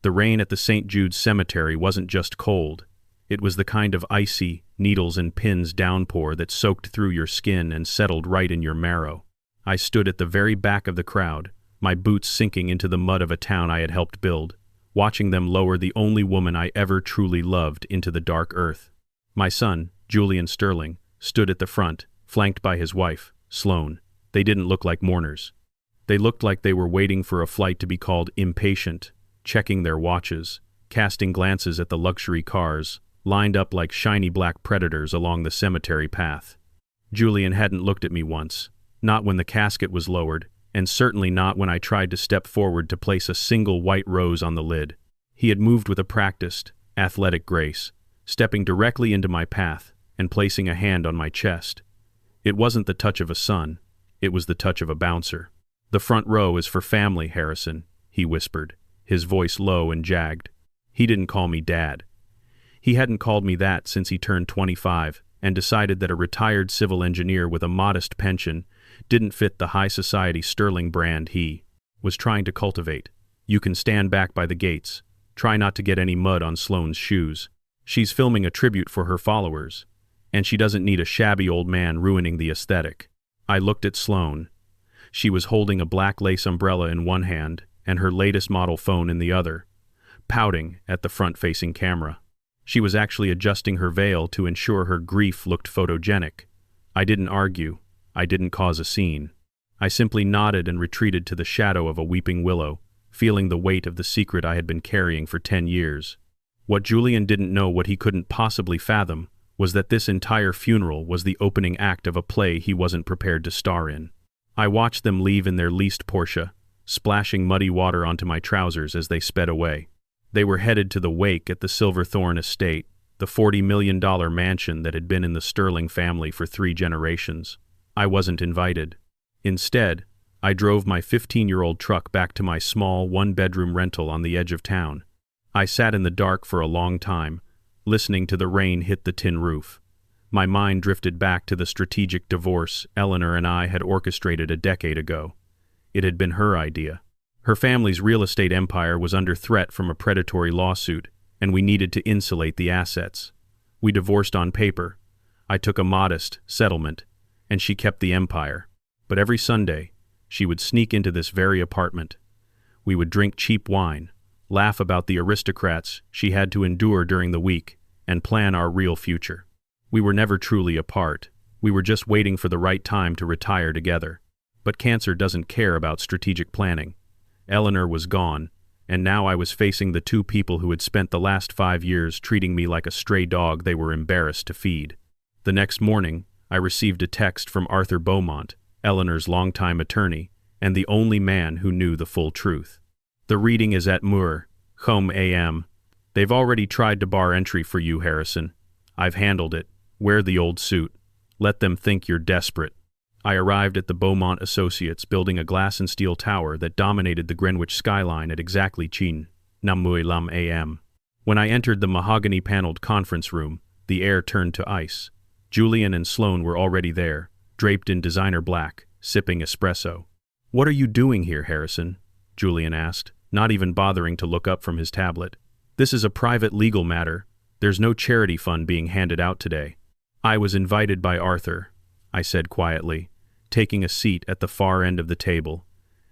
The rain at the St. Jude's Cemetery wasn't just cold. It was the kind of icy, needles and pins downpour that soaked through your skin and settled right in your marrow. I stood at the very back of the crowd, my boots sinking into the mud of a town I had helped build, watching them lower the only woman I ever truly loved into the dark earth. My son, Julian Sterling, stood at the front, flanked by his wife, Sloane. They didn't look like mourners. They looked like they were waiting for a flight to be called impatient, checking their watches, casting glances at the luxury cars, lined up like shiny black predators along the cemetery path. Julian hadn't looked at me once, not when the casket was lowered, and certainly not when I tried to step forward to place a single white rose on the lid. He had moved with a practiced, athletic grace, stepping directly into my path and placing a hand on my chest. It wasn't the touch of a son, it was the touch of a bouncer. "The front row is for family, Harrison," he whispered, his voice low and jagged. He didn't call me Dad. He hadn't called me that since he turned 25 and decided that a retired civil engineer with a modest pension didn't fit the high society Sterling brand he was trying to cultivate. "You can stand back by the gates. Try not to get any mud on Sloane's shoes. She's filming a tribute for her followers, and she doesn't need a shabby old man ruining the aesthetic." I looked at Sloane. She was holding a black lace umbrella in one hand and her latest model phone in the other, pouting at the front-facing camera. She was actually adjusting her veil to ensure her grief looked photogenic. I didn't argue. I didn't cause a scene. I simply nodded and retreated to the shadow of a weeping willow, feeling the weight of the secret I had been carrying for 10 years. What Julian didn't know, what he couldn't possibly fathom, was that this entire funeral was the opening act of a play he wasn't prepared to star in. I watched them leave in their leased Porsche, splashing muddy water onto my trousers as they sped away. They were headed to the wake at the Silverthorne estate, the $40 million mansion that had been in the Sterling family for 3 generations. I wasn't invited. Instead, I drove my 15-year-old truck back to my small one-bedroom rental on the edge of town. I sat in the dark for a long time, listening to the rain hit the tin roof. My mind drifted back to the strategic divorce Eleanor and I had orchestrated a decade ago. It had been her idea. Her family's real estate empire was under threat from a predatory lawsuit, and we needed to insulate the assets. We divorced on paper. I took a modest settlement, and she kept the empire. But every Sunday, she would sneak into this very apartment. We would drink cheap wine, laugh about the aristocrats she had to endure during the week, and plan our real future. We were never truly apart. We were just waiting for the right time to retire together. But cancer doesn't care about strategic planning. Eleanor was gone, and now I was facing the 2 people who had spent the last 5 years treating me like a stray dog they were embarrassed to feed. The next morning, I received a text from Arthur Beaumont, Eleanor's longtime attorney, and the only man who knew the full truth. "The reading is at Moore, home AM. They've already tried to bar entry for you, Harrison. I've handled it. Wear the old suit. Let them think you're desperate." I arrived at the Beaumont Associates building a glass and steel tower that dominated the Greenwich skyline at exactly Chin, Namui Lam AM. When I entered the mahogany-paneled conference room, the air turned to ice. Julian and Sloane were already there, draped in designer black, sipping espresso. "What are you doing here, Harrison?" Julian asked, not even bothering to look up from his tablet. "This is a private legal matter. There's no charity fund being handed out today." "I was invited by Arthur," I said quietly, taking a seat at the far end of the table,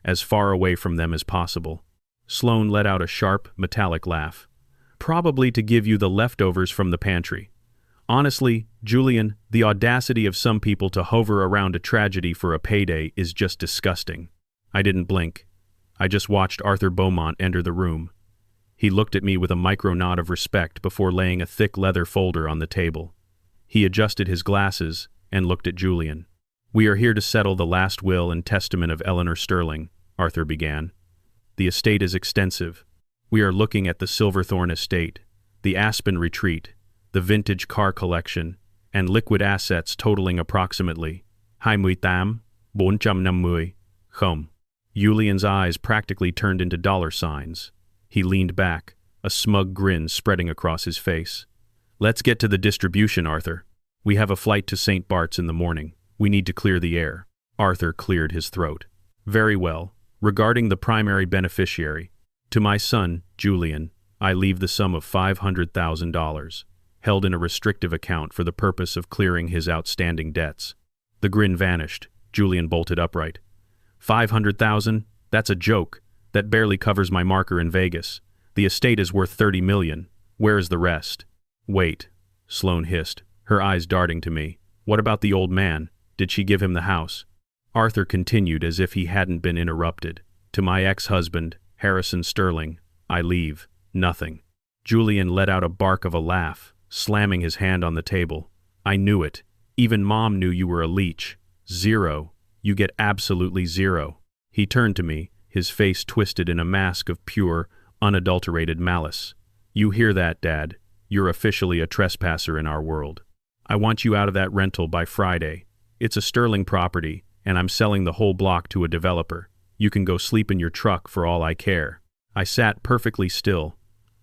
as far away from them as possible. Sloane let out a sharp, metallic laugh. "Probably to give you the leftovers from the pantry. Honestly, Julian, the audacity of some people to hover around a tragedy for a payday is just disgusting." I didn't blink. I just watched Arthur Beaumont enter the room. He looked at me with a micro nod of respect before laying a thick leather folder on the table. He adjusted his glasses and looked at Julian. "We are here to settle the last will and testament of Eleanor Sterling," Arthur began. "The estate is extensive. We are looking at the Silverthorne estate, the Aspen retreat, the vintage car collection, and liquid assets totaling approximately 28,450 khom. Julian's eyes practically turned into dollar signs. He leaned back, a smug grin spreading across his face. "Let's get to the distribution, Arthur. We have a flight to St. Bart's in the morning. We need to clear the air." Arthur cleared his throat. "Very well. Regarding the primary beneficiary, To my son, Julian, I leave the sum of $500,000, held in a restrictive account for the purpose of clearing his outstanding debts. The grin vanished. Julian bolted upright. 500,000? That's a joke. That barely covers my marker in Vegas. The estate is worth 30 million. Where is the rest? Wait, Sloane hissed, her eyes darting to me. What about the old man? Did she give him the house? Arthur continued as if he hadn't been interrupted. To my ex-husband, Harrison Sterling, I leave nothing. Julian let out a bark of a laugh, slamming his hand on the table. I knew it. Even Mom knew you were a leech. 0. You get absolutely 0. He turned to me, his face twisted in a mask of pure, unadulterated malice. You hear that, Dad? You're officially a trespasser in our world. I want you out of that rental by Friday. It's a Sterling property, and I'm selling the whole block to a developer. You can go sleep in your truck for all I care. I sat perfectly still.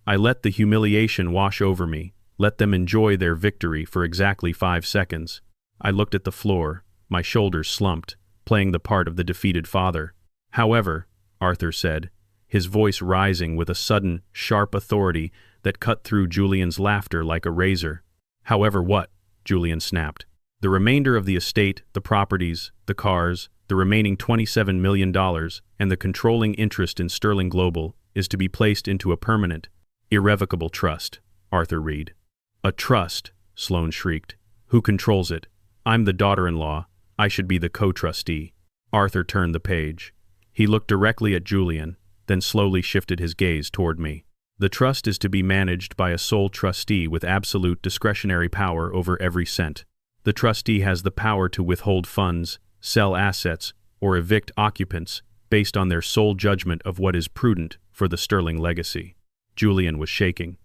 I let the humiliation wash over me, let them enjoy their victory for exactly 5 seconds. I looked at the floor, my shoulders slumped, playing the part of the defeated father. However, Arthur said, his voice rising with a sudden, sharp authority that cut through Julian's laughter like a razor. However what? Julian snapped. The remainder of the estate, the properties, the cars, the remaining $27 million, and the controlling interest in Sterling Global is to be placed into a permanent, irrevocable trust, Arthur read. A trust, Sloane shrieked. Who controls it? I'm the daughter-in-law. I should be the co-trustee. Arthur turned the page. He looked directly at Julian, then slowly shifted his gaze toward me. The trust is to be managed by a sole trustee with absolute discretionary power over every cent. The trustee has the power to withhold funds, sell assets, or evict occupants based on their sole judgment of what is prudent for the Sterling legacy. Julian was shaking.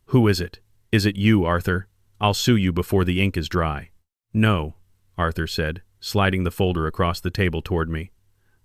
Who is it? Is it you, Arthur? I'll sue you before the ink is dry. No, Arthur said, sliding the folder across the table toward me.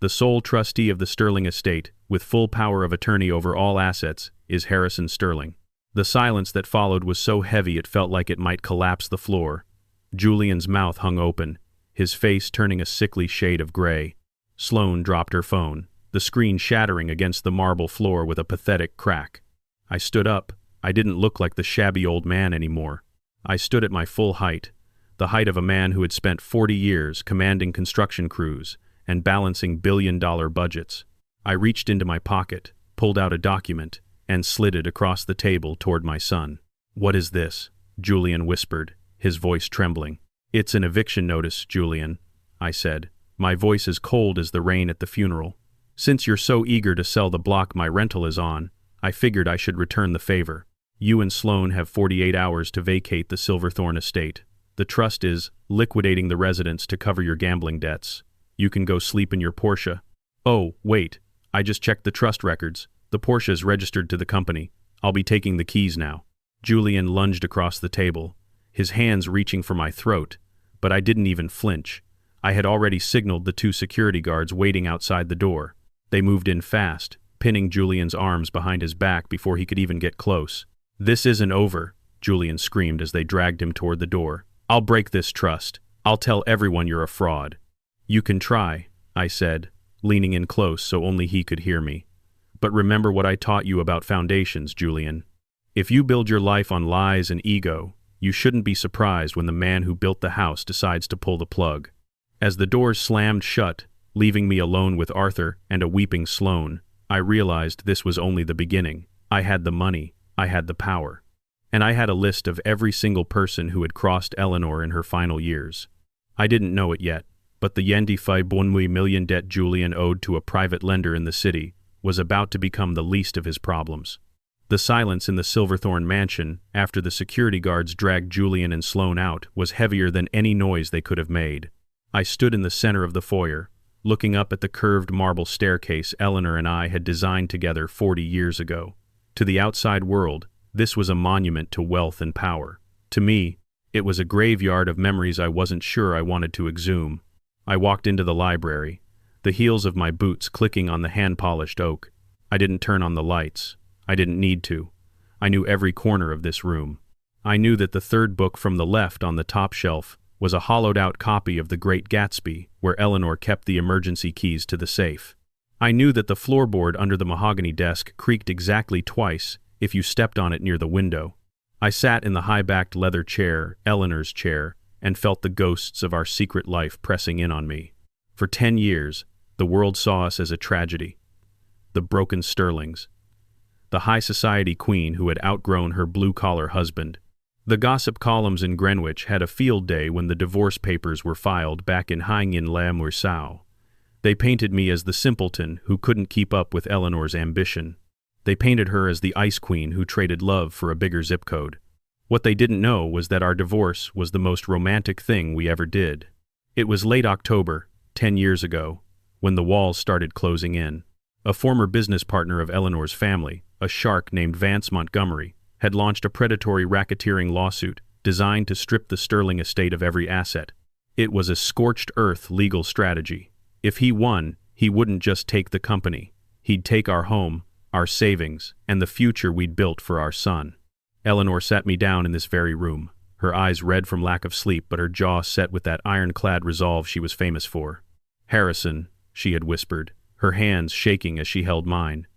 The sole trustee of the Sterling estate, with full power of attorney over all assets, is Harrison Sterling. The silence that followed was so heavy it felt like it might collapse the floor. Julian's mouth hung open, his face turning a sickly shade of gray. Sloane dropped her phone, the screen shattering against the marble floor with a pathetic crack. I stood up. I didn't look like the shabby old man anymore. I stood at my full height, the height of a man who had spent 40 years commanding construction crews and balancing billion-dollar budgets. I reached into my pocket, pulled out a document, and slid it across the table toward my son. What is this? Julian whispered, his voice trembling. It's an eviction notice, Julian, I said, my voice as cold as the rain at the funeral. Since you're so eager to sell the block my rental is on, I figured I should return the favor. You and Sloane have 48 hours to vacate the Silverthorne estate. The trust is liquidating the residence to cover your gambling debts. You can go sleep in your Porsche. Oh, wait, I just checked the trust records. The Porsche is registered to the company. I'll be taking the keys now. Julian lunged across the table, his hands reaching for my throat, but I didn't even flinch. I had already signaled the 2 security guards waiting outside the door. They moved in fast, pinning Julian's arms behind his back before he could even get close. This isn't over, Julian screamed as they dragged him toward the door. I'll break this trust. I'll tell everyone you're a fraud. You can try, I said, leaning in close so only he could hear me. But remember what I taught you about foundations, Julian. If you build your life on lies and ego, you shouldn't be surprised when the man who built the house decides to pull the plug. As the doors slammed shut, leaving me alone with Arthur and a weeping Sloane, I realized this was only the beginning. I had the money, I had the power. And I had a list of every single person who had crossed Eleanor in her final years. I didn't know it yet, but the $25 million debt Julian owed to a private lender in the city was about to become the least of his problems. The silence in the Silverthorne mansion after the security guards dragged Julian and Sloane out was heavier than any noise they could have made. I stood in the center of the foyer, looking up at the curved marble staircase Eleanor and I had designed together 40 years ago. To the outside world, this was a monument to wealth and power. To me, it was a graveyard of memories I wasn't sure I wanted to exhume. I walked into the library, the heels of my boots clicking on the hand-polished oak. I didn't turn on the lights. I didn't need to. I knew every corner of this room. I knew that the third book from the left on the top shelf was a hollowed-out copy of The Great Gatsby, where Eleanor kept the emergency keys to the safe. I knew that the floorboard under the mahogany desk creaked exactly twice if you stepped on it near the window. I sat in the high-backed leather chair, Eleanor's chair, and felt the ghosts of our secret life pressing in on me. For 10 years, the world saw us as a tragedy. The broken Sterlings. The high society queen who had outgrown her blue-collar husband. The gossip columns in Greenwich had a field day when the divorce papers were filed back in High-in-la-Moursau. They painted me as the simpleton who couldn't keep up with Eleanor's ambition. They painted her as the ice queen who traded love for a bigger zip code. What they didn't know was that our divorce was the most romantic thing we ever did. It was late October, 10 years ago, when the walls started closing in. A former business partner of Eleanor's family, a shark named Vance Montgomery, had launched a predatory racketeering lawsuit designed to strip the Sterling estate of every asset. It was a scorched earth legal strategy. If he won, he wouldn't just take the company. He'd take our home, our savings, and the future we'd built for our son. Eleanor sat me down in this very room, her eyes red from lack of sleep but her jaw set with that ironclad resolve she was famous for. "Harrison," she had whispered, her hands shaking as she held mine.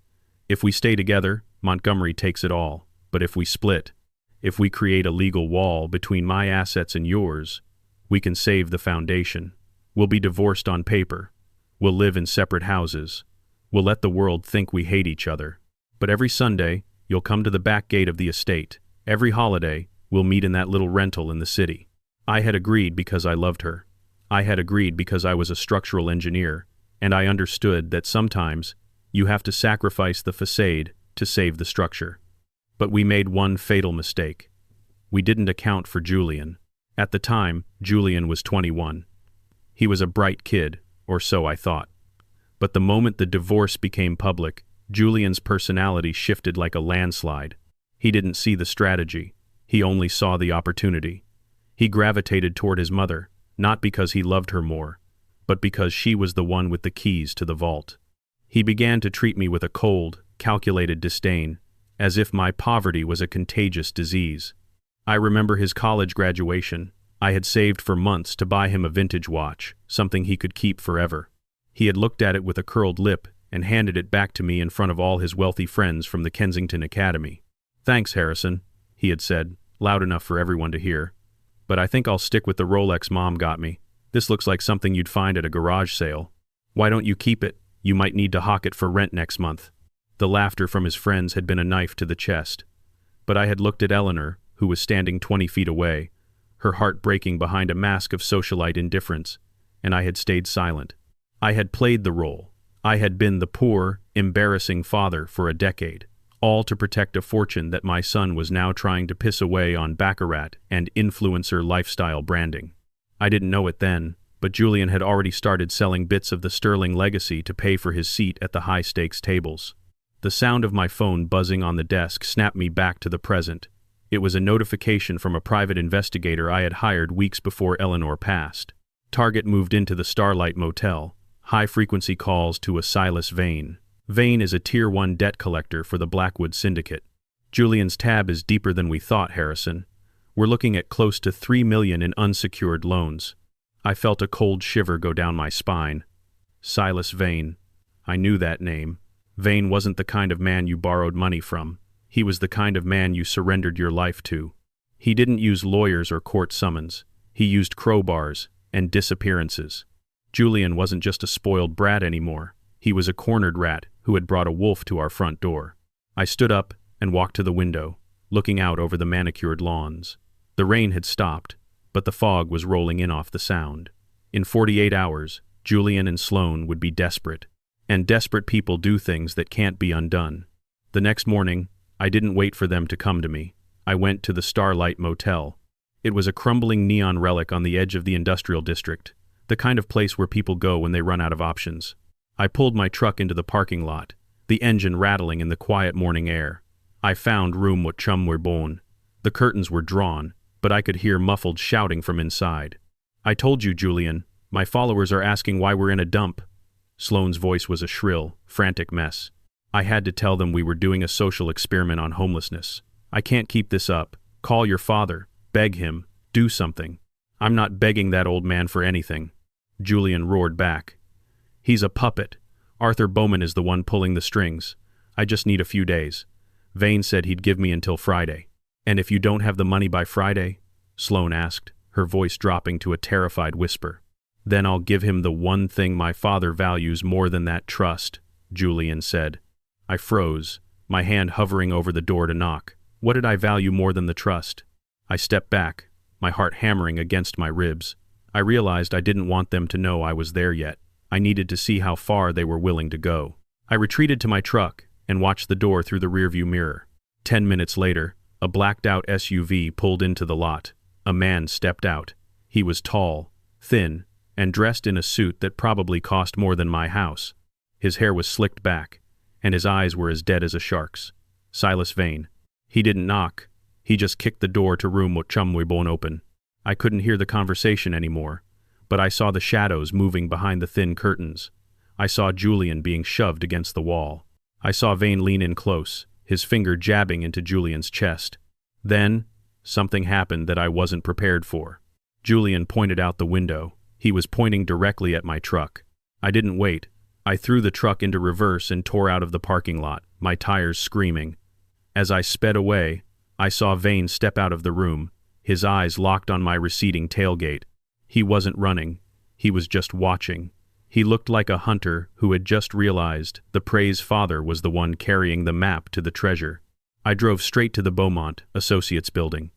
"If we stay together, Montgomery takes it all. But if we split, if we create a legal wall between my assets and yours, we can save the foundation. We'll be divorced on paper. We'll live in separate houses. We'll let the world think we hate each other. But every Sunday, you'll come to the back gate of the estate. Every holiday, we'll meet in that little rental in the city." I had agreed because I loved her. I had agreed because I was a structural engineer, and I understood that sometimes you have to sacrifice the facade to save the structure. But we made one fatal mistake. We didn't account for Julian. At the time, Julian was 21. He was a bright kid, or so I thought. But the moment the divorce became public, Julian's personality shifted like a landslide. He didn't see the strategy. He only saw the opportunity. He gravitated toward his mother, not because he loved her more, but because she was the one with the keys to the vault. He began to treat me with a cold, calculated disdain, as if my poverty was a contagious disease. I remember his college graduation. I had saved for months to buy him a vintage watch, something he could keep forever. He had looked at it with a curled lip and handed it back to me in front of all his wealthy friends from the Kensington Academy. "Thanks, Harrison," he had said, loud enough for everyone to hear. "But I think I'll stick with the Rolex Mom got me. This looks like something you'd find at a garage sale. Why don't you keep it? You might need to hawk it for rent next month." The laughter from his friends had been a knife to the chest. But I had looked at Eleanor, who was standing 20 feet away, her heart breaking behind a mask of socialite indifference, and I had stayed silent. I had played the role. I had been the poor, embarrassing father for a decade, all to protect a fortune that my son was now trying to piss away on baccarat and influencer lifestyle branding. I didn't know it then, but Julian had already started selling bits of the Sterling legacy to pay for his seat at the high-stakes tables. The sound of my phone buzzing on the desk snapped me back to the present. It was a notification from a private investigator I had hired weeks before Eleanor passed. Target moved into the Starlight Motel. High-frequency calls to a Silas Vane. Vane is a Tier 1 debt collector for the Blackwood Syndicate. "Julian's tab is deeper than we thought, Harrison. We're looking at close to $3 million in unsecured loans." I felt a cold shiver go down my spine. Silas Vane. I knew that name. Vane wasn't the kind of man you borrowed money from. He was the kind of man you surrendered your life to. He didn't use lawyers or court summons. He used crowbars and disappearances. Julian wasn't just a spoiled brat anymore. He was a cornered rat who had brought a wolf to our front door. I stood up and walked to the window, looking out over the manicured lawns. The rain had stopped, but the fog was rolling in off the sound. In 48 hours, Julian and Sloane would be desperate. And desperate people do things that can't be undone. The next morning, I didn't wait for them to come to me. I went to the Starlight Motel. It was a crumbling neon relic on the edge of the industrial district, the kind of place where people go when they run out of options. I pulled my truck into the parking lot, the engine rattling in the quiet morning air. I found room what chum were born. The curtains were drawn, but I could hear muffled shouting from inside. "I told you, Julian, my followers are asking why we're in a dump." Sloane's voice was a shrill, frantic mess. "I had to tell them we were doing a social experiment on homelessness. I can't keep this up. Call your father. Beg him. Do something." "I'm not begging that old man for anything." Julian roared back. "He's a puppet. Arthur Bowman is the one pulling the strings. I just need a few days. Vane said he'd give me until Friday. And if you don't have the money by Friday? Sloane asked, her voice dropping to a terrified whisper. Then I'll give him the one thing my father values more than that trust, Julian said. I froze, my hand hovering over the door to knock. What did I value more than the trust? I stepped back, my heart hammering against my ribs. I realized I didn't want them to know I was there yet. I needed to see how far they were willing to go. I retreated to my truck and watched the door through the rearview mirror. 10 minutes later, a blacked-out SUV pulled into the lot. A man stepped out. He was tall, thin, and dressed in a suit that probably cost more than my house. His hair was slicked back, and his eyes were as dead as a shark's. Silas Vane. He didn't knock. He just kicked the door to room won't open. I couldn't hear the conversation anymore, but I saw the shadows moving behind the thin curtains. I saw Julian being shoved against the wall. I saw Vane lean in close, his finger jabbing into Julian's chest. Then, something happened that I wasn't prepared for. Julian pointed out the window. He was pointing directly at my truck. I didn't wait. I threw the truck into reverse and tore out of the parking lot, my tires screaming. As I sped away, I saw Vane step out of the room, his eyes locked on my receding tailgate. He wasn't running. He was just watching. He looked like a hunter who had just realized the pre's father was the one carrying the map to the treasure. I drove straight to the Beaumont Associates building.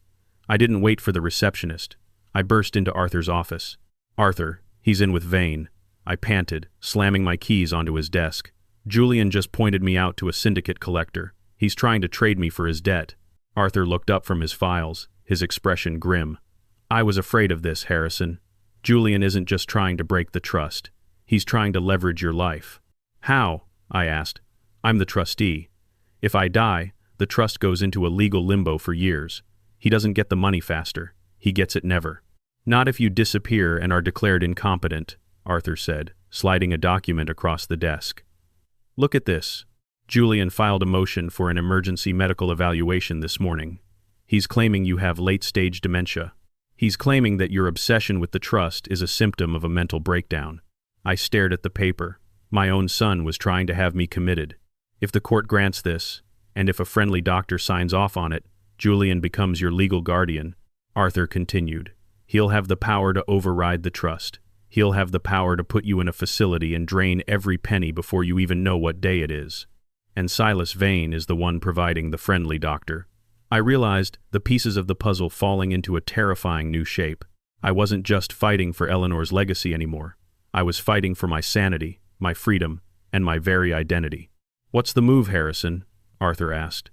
I didn't wait for the receptionist. I burst into Arthur's office. Arthur, he's in with Vane. I panted, slamming my keys onto his desk. Julian just pointed me out to a syndicate collector. He's trying to trade me for his debt. Arthur looked up from his files, his expression grim. I was afraid of this, Harrison. Julian isn't just trying to break the trust. He's trying to leverage your life. How? I asked. I'm the trustee. If I die, the trust goes into a legal limbo for years. He doesn't get the money faster. He gets it never. Not if you disappear and are declared incompetent, Arthur said, sliding a document across the desk. Look at this. Julian filed a motion for an emergency medical evaluation this morning. He's claiming you have late-stage dementia. He's claiming that your obsession with the trust is a symptom of a mental breakdown. I stared at the paper. My own son was trying to have me committed. If the court grants this, and if a friendly doctor signs off on it, Julian becomes your legal guardian. Arthur continued. He'll have the power to override the trust. He'll have the power to put you in a facility and drain every penny before you even know what day it is. And Silas Vane is the one providing the friendly doctor. I realized the pieces of the puzzle falling into a terrifying new shape. I wasn't just fighting for Eleanor's legacy anymore. I was fighting for my sanity, my freedom, and my very identity. What's the move, Harrison? Arthur asked.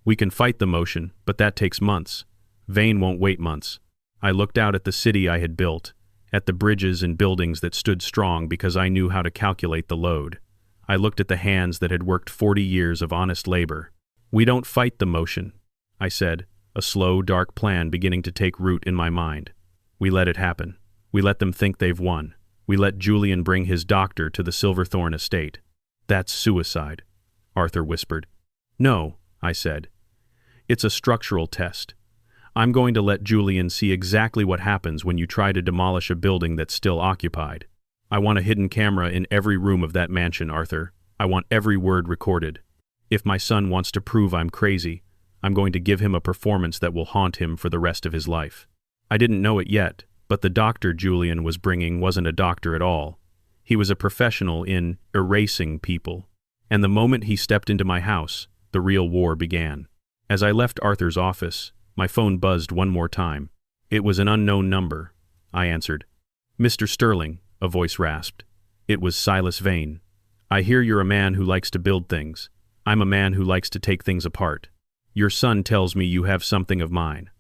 We can fight the motion, but that takes months. Vane won't wait months. I looked out at the city I had built, at the bridges and buildings that stood strong because I knew how to calculate the load. I looked at the hands that had worked 40 years of honest labor. We don't fight the motion, I said, a slow, dark plan beginning to take root in my mind. We let it happen. We let them think they've won. We let Julian bring his doctor to the Silverthorne estate. That's suicide, Arthur whispered. No, I said. It's a structural test. I'm going to let Julian see exactly what happens when you try to demolish a building that's still occupied. I want a hidden camera in every room of that mansion, Arthur. I want every word recorded. If my son wants to prove I'm crazy, I'm going to give him a performance that will haunt him for the rest of his life. I didn't know it yet, but the doctor Julian was bringing wasn't a doctor at all. He was a professional in erasing people. And the moment he stepped into my house, the real war began. As I left Arthur's office, my phone buzzed one more time. It was an unknown number. I answered. Mr. Sterling, a voice rasped. It was Silas Vane. I hear you're a man who likes to build things. I'm a man who likes to take things apart. Your son tells me you have something of mine.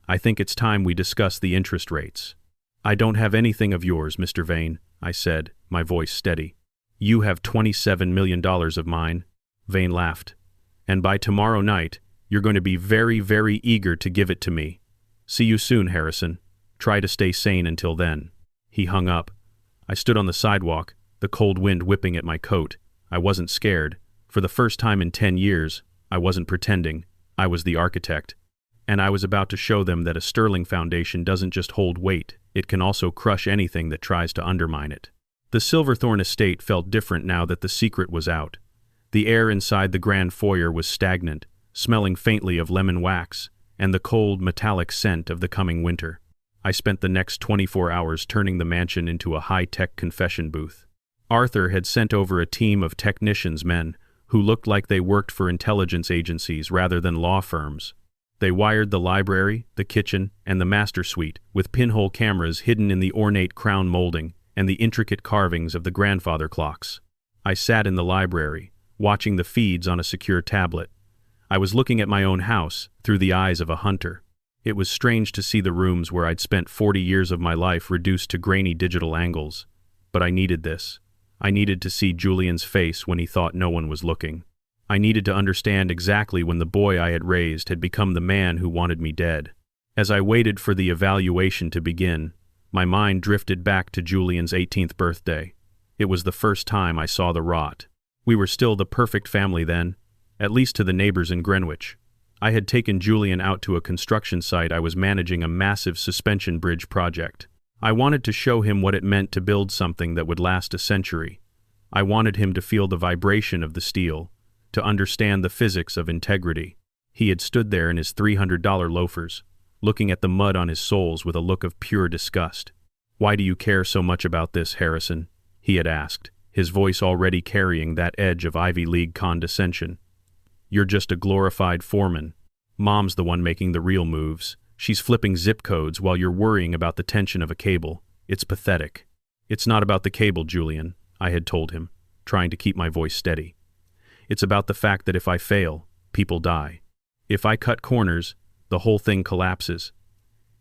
I think it's time we discuss the interest rates. I don't have anything of yours, Mr. Vane, I said, my voice steady. You have $27 million of mine. Vane laughed. And by tomorrow night, you're going to be very, very eager to give it to me. See you soon, Harrison. Try to stay sane until then. He hung up. I stood on the sidewalk, the cold wind whipping at my coat. I wasn't scared. For the first time in 10 years, I wasn't pretending. I was the architect. And I was about to show them that a Sterling foundation doesn't just hold weight, it can also crush anything that tries to undermine it. The Silverthorne estate felt different now that the secret was out. The air inside the grand foyer was stagnant, smelling faintly of lemon wax, and the cold, metallic scent of the coming winter. I spent the next 24 hours turning the mansion into a high-tech confession booth. Arthur had sent over a team of technicians men who looked like they worked for intelligence agencies rather than law firms. They wired the library, the kitchen, and the master suite with pinhole cameras hidden in the ornate crown molding and the intricate carvings of the grandfather clocks. I sat in the library, watching the feeds on a secure tablet. I was looking at my own house through the eyes of a hunter. It was strange to see the rooms where I'd spent 40 years of my life reduced to grainy digital angles. But I needed this. I needed to see Julian's face when he thought no one was looking. I needed to understand exactly when the boy I had raised had become the man who wanted me dead. As I waited for the evaluation to begin, my mind drifted back to Julian's 18th birthday. It was the first time I saw the rot. We were still the perfect family then, at least to the neighbors in Greenwich. I had taken Julian out to a construction site I was managing a massive suspension bridge project. I wanted to show him what it meant to build something that would last a century. I wanted him to feel the vibration of the steel, to understand the physics of integrity. He had stood there in his $300 loafers, looking at the mud on his soles with a look of pure disgust. "Why do you care so much about this, Harrison?" he had asked, his voice already carrying that edge of Ivy League condescension. "You're just a glorified foreman. Mom's the one making the real moves. She's flipping zip codes while you're worrying about the tension of a cable. It's pathetic." "It's not about the cable, Julian," I had told him, trying to keep my voice steady. "It's about the fact that if I fail, people die. If I cut corners, the whole thing collapses.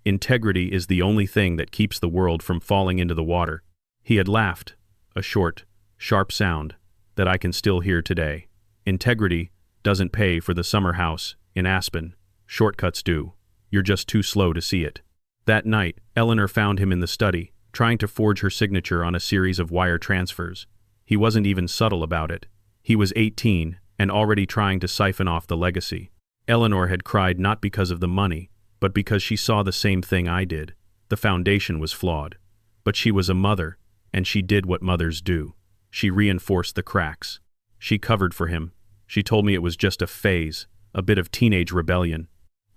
Integrity is the only thing that keeps the world from falling into the water." He had laughed, a short, sharp sound that I can still hear today. "Integrity doesn't pay for the summer house in Aspen. Shortcuts do. You're just too slow to see it." That night, Eleanor found him in the study, trying to forge her signature on a series of wire transfers. He wasn't even subtle about it. He was 18 and already trying to siphon off the legacy. Eleanor had cried not because of the money, but because she saw the same thing I did. The foundation was flawed. But she was a mother, and she did what mothers do. She reinforced the cracks. She covered for him. She told me it was just a phase, a bit of teenage rebellion.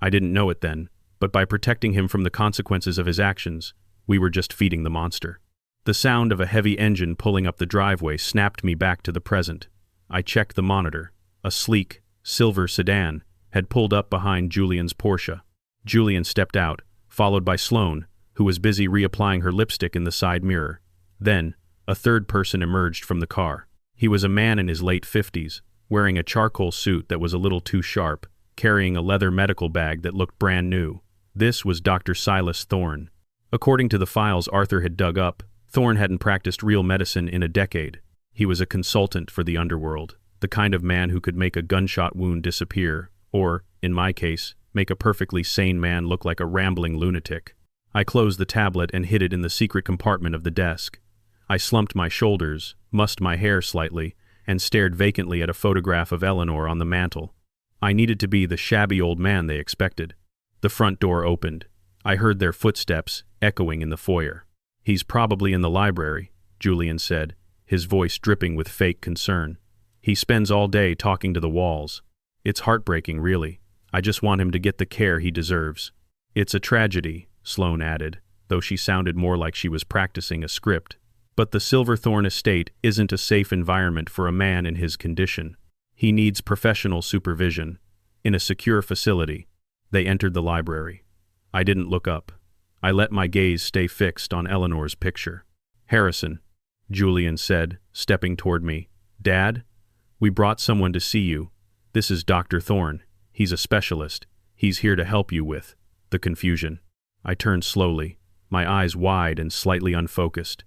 I didn't know it then, but by protecting him from the consequences of his actions, we were just feeding the monster. The sound of a heavy engine pulling up the driveway snapped me back to the present. I checked the monitor. A sleek, silver sedan had pulled up behind Julian's Porsche. Julian stepped out, followed by Sloane, who was busy reapplying her lipstick in the side mirror. Then, a third person emerged from the car. He was a man in his late 50s, wearing a charcoal suit that was a little too sharp, carrying a leather medical bag that looked brand new. This was Dr. Silas Thorne. According to the files Arthur had dug up, Thorne hadn't practiced real medicine in a decade. He was a consultant for the underworld, the kind of man who could make a gunshot wound disappear, or, in my case, make a perfectly sane man look like a rambling lunatic. I closed the tablet and hid it in the secret compartment of the desk. I slumped my shoulders, mussed my hair slightly, and stared vacantly at a photograph of Eleanor on the mantel. I needed to be the shabby old man they expected. The front door opened. I heard their footsteps echoing in the foyer. "He's probably in the library," Julian said, his voice dripping with fake concern. "He spends all day talking to the walls. It's heartbreaking, really. I just want him to get the care he deserves." "It's a tragedy," Sloane added, though she sounded more like she was practicing a script. "But the Silverthorne estate isn't a safe environment for a man in his condition. He needs professional supervision. In a secure facility." They entered the library. I didn't look up. I let my gaze stay fixed on Eleanor's picture. "Harrison," Julian said, stepping toward me. "Dad, we brought someone to see you. This is Dr. Thorne. He's a specialist. He's here to help you with the confusion." I turned slowly, my eyes wide and slightly unfocused.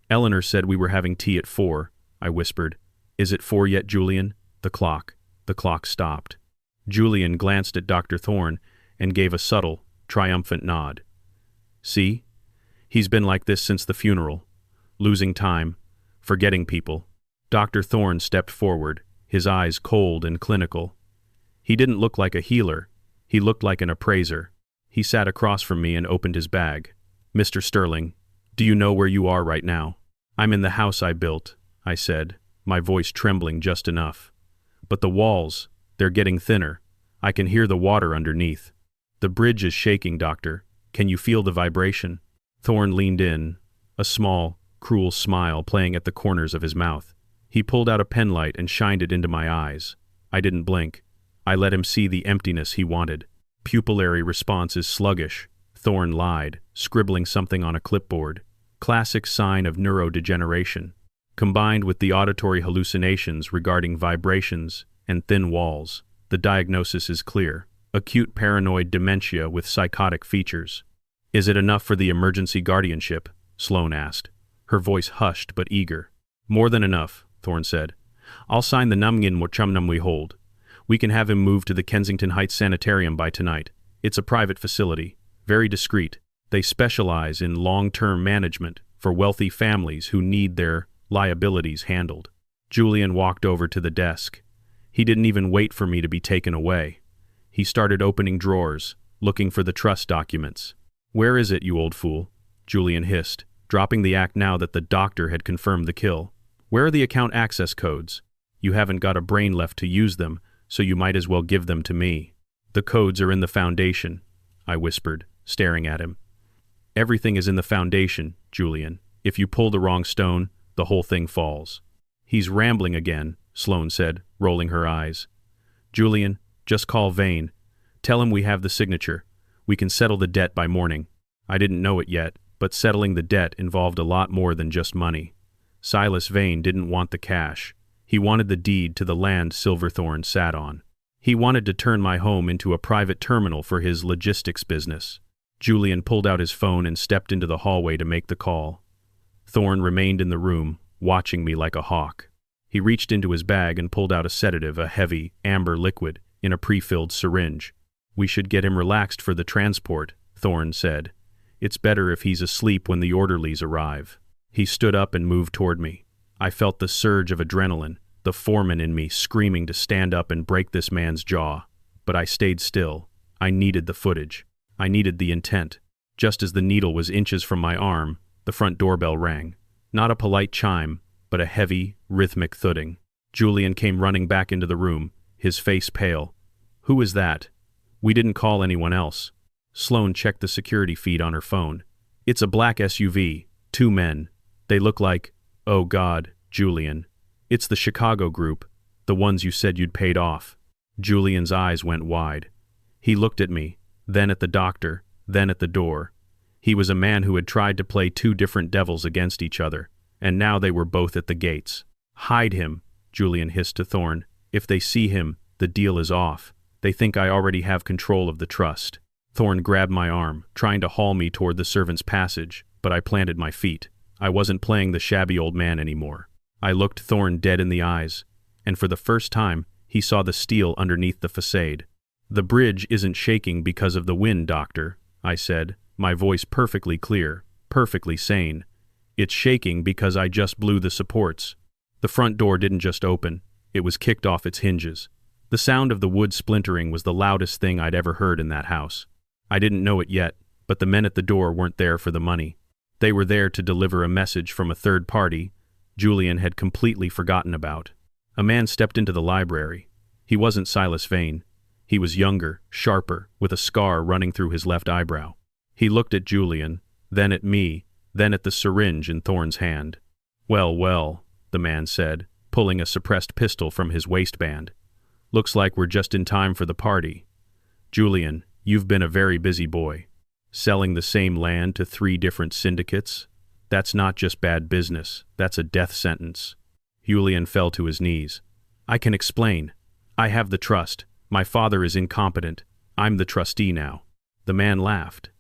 "Eleanor said we were having tea at 4, I whispered. "Is it 4 yet, Julian?" The clock stopped. Julian glanced at Dr. Thorne and gave a subtle, triumphant nod. "See? He's been like this since the funeral. Losing time, forgetting people." Dr. Thorne stepped forward, his eyes cold and clinical. He didn't look like a healer. He looked like an appraiser. He sat across from me and opened his bag. "Mr. Sterling, do you know where you are right now?" I'm in the house I built, I said, my voice trembling just enough. But the walls, they're getting thinner. I can hear the water underneath. The bridge is shaking, Doctor. Can you feel the vibration? Thorn leaned in, a small, cruel smile playing at the corners of his mouth. He pulled out a penlight and shined it into my eyes. I didn't blink. I let him see the emptiness he wanted. Pupillary response is sluggish. Thorn lied, scribbling something on a clipboard. Classic sign of neurodegeneration, combined with the auditory hallucinations regarding vibrations and thin walls. The diagnosis is clear: acute paranoid dementia with psychotic features. Is it enough for the emergency guardianship? Sloane asked, her voice hushed but eager. More than enough, Thorn said. I'll sign the Numgin Chumnum we hold. We can have him moved to the Kensington Heights Sanitarium by tonight. It's a private facility, very discreet. They specialize in long-term management for wealthy families who need their liabilities handled. Julian walked over to the desk. He didn't even wait for me to be taken away. He started opening drawers, looking for the trust documents. Where is it, you old fool? Julian hissed, dropping the act now that the doctor had confirmed the kill. Where are the account access codes? You haven't got a brain left to use them, so you might as well give them to me. The codes are in the foundation, I whispered, staring at him. Everything is in the foundation, Julian. If you pull the wrong stone, the whole thing falls. He's rambling again, Sloane said, rolling her eyes. Julian, just call Vane. Tell him we have the signature. We can settle the debt by morning. I didn't know it yet, but settling the debt involved a lot more than just money. Silas Vane didn't want the cash. He wanted the deed to the land Silverthorn sat on. He wanted to turn my home into a private terminal for his logistics business. Julian pulled out his phone and stepped into the hallway to make the call. Thorn remained in the room, watching me like a hawk. He reached into his bag and pulled out a sedative, a heavy, amber liquid, in a pre-filled syringe. We should get him relaxed for the transport, Thorn said. It's better if he's asleep when the orderlies arrive. He stood up and moved toward me. I felt the surge of adrenaline, the foreman in me screaming to stand up and break this man's jaw. But I stayed still. I needed the footage. I needed the intent. Just as the needle was inches from my arm, the front doorbell rang. Not a polite chime, but a heavy, rhythmic thudding. Julian came running back into the room, his face pale. Who is that? We didn't call anyone else. Sloane checked the security feed on her phone. It's a black SUV, 2 men. They look like, oh God, Julian. It's the Chicago group, the ones you said you'd paid off. Julian's eyes went wide. He looked at me, then at the doctor, then at the door. He was a man who had tried to play 2 different devils against each other, and now they were both at the gates. Hide him, Julian hissed to Thorn. If they see him, the deal is off. They think I already have control of the trust. Thorn grabbed my arm, trying to haul me toward the servants' passage, but I planted my feet. I wasn't playing the shabby old man anymore. I looked Thorn dead in the eyes, and for the first time, he saw the steel underneath the facade. The bridge isn't shaking because of the wind, Doctor, I said, my voice perfectly clear, perfectly sane. It's shaking because I just blew the supports. The front door didn't just open, it was kicked off its hinges. The sound of the wood splintering was the loudest thing I'd ever heard in that house. I didn't know it yet, but the men at the door weren't there for the money. They were there to deliver a message from a third party Julian had completely forgotten about. A man stepped into the library. He wasn't Silas Vane. He was younger, sharper, with a scar running through his left eyebrow. He looked at Julian, then at me, then at the syringe in Thorn's hand. Well, well, the man said, pulling a suppressed pistol from his waistband. Looks like we're just in time for the party. Julian, you've been a very busy boy. Selling the same land to 3 different syndicates? That's not just bad business, that's a death sentence. Julian fell to his knees. I can explain. I have the trust. My father is incompetent. I'm the trustee now. The man laughed.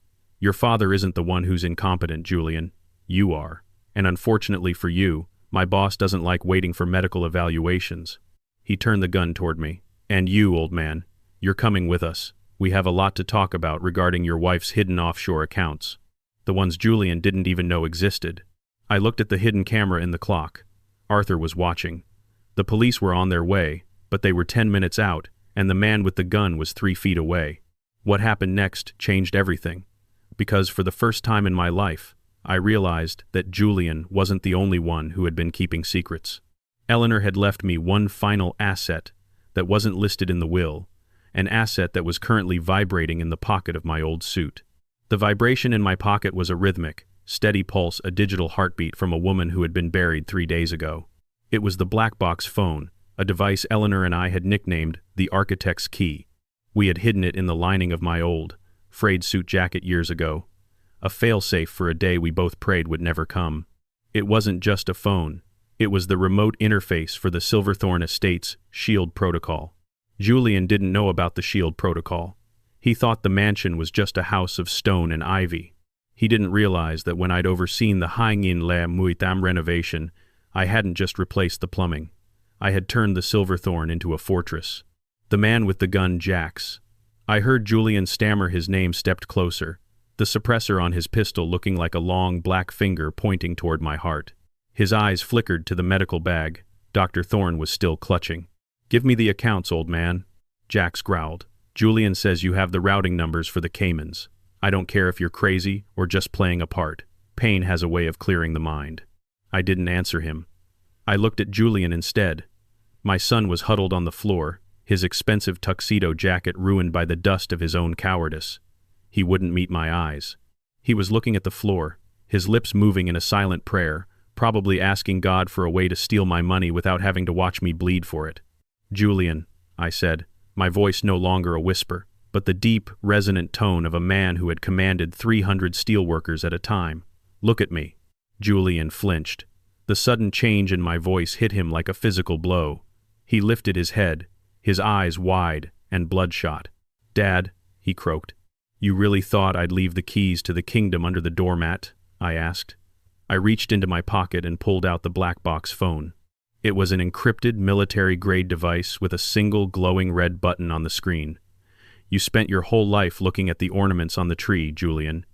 Your father isn't the one who's incompetent, Julian. You are. And unfortunately for you, my boss doesn't like waiting for medical evaluations. He turned the gun toward me. And you, old man, you're coming with us. We have a lot to talk about regarding your wife's hidden offshore accounts. The ones Julian didn't even know existed. I looked at the hidden camera in the clock. Arthur was watching. The police were on their way, but they were 10 minutes out, and the man with the gun was 3 feet away. What happened next changed everything, because for the first time in my life, I realized that Julian wasn't the only one who had been keeping secrets. Eleanor had left me one final asset that wasn't listed in the will, an asset that was currently vibrating in the pocket of my old suit. The vibration in my pocket was a rhythmic, steady pulse, a digital heartbeat from a woman who had been buried 3 days ago. It was the black box phone, a device Eleanor and I had nicknamed the architect's key. We had hidden it in the lining of my old, frayed suit jacket years ago, a failsafe for a day we both prayed would never come. It wasn't just a phone. It was the remote interface for the Silverthorne Estates SHIELD protocol. Julian didn't know about the SHIELD protocol. He thought the mansion was just a house of stone and ivy. He didn't realize that when I'd overseen the Hangin La Muitam renovation, I hadn't just replaced the plumbing. I had turned the Silverthorne into a fortress. The man with the gun, Jax. I heard Julian stammer his name, stepped closer, the suppressor on his pistol looking like a long black finger pointing toward my heart. His eyes flickered to the medical bag Dr. Thorne was still clutching. "Give me the accounts, old man," Jax growled. "Julian says you have the routing numbers for the Caymans. I don't care if you're crazy or just playing a part. Pain has a way of clearing the mind." I didn't answer him. I looked at Julian instead. My son was huddled on the floor, his expensive tuxedo jacket ruined by the dust of his own cowardice. He wouldn't meet my eyes. He was looking at the floor, his lips moving in a silent prayer, probably asking God for a way to steal my money without having to watch me bleed for it. "Julian," I said, my voice no longer a whisper, but the deep, resonant tone of a man who had commanded 300 steelworkers at a time. "Look at me." Julian flinched. The sudden change in my voice hit him like a physical blow. He lifted his head, his eyes wide and bloodshot. "Dad," he croaked, "you really thought I'd leave the keys to the kingdom under the doormat?" I asked. I reached into my pocket and pulled out the black box phone. It was an encrypted military-grade device with a single glowing red button on the screen. "You spent your whole life looking at the ornaments on the tree, Julian.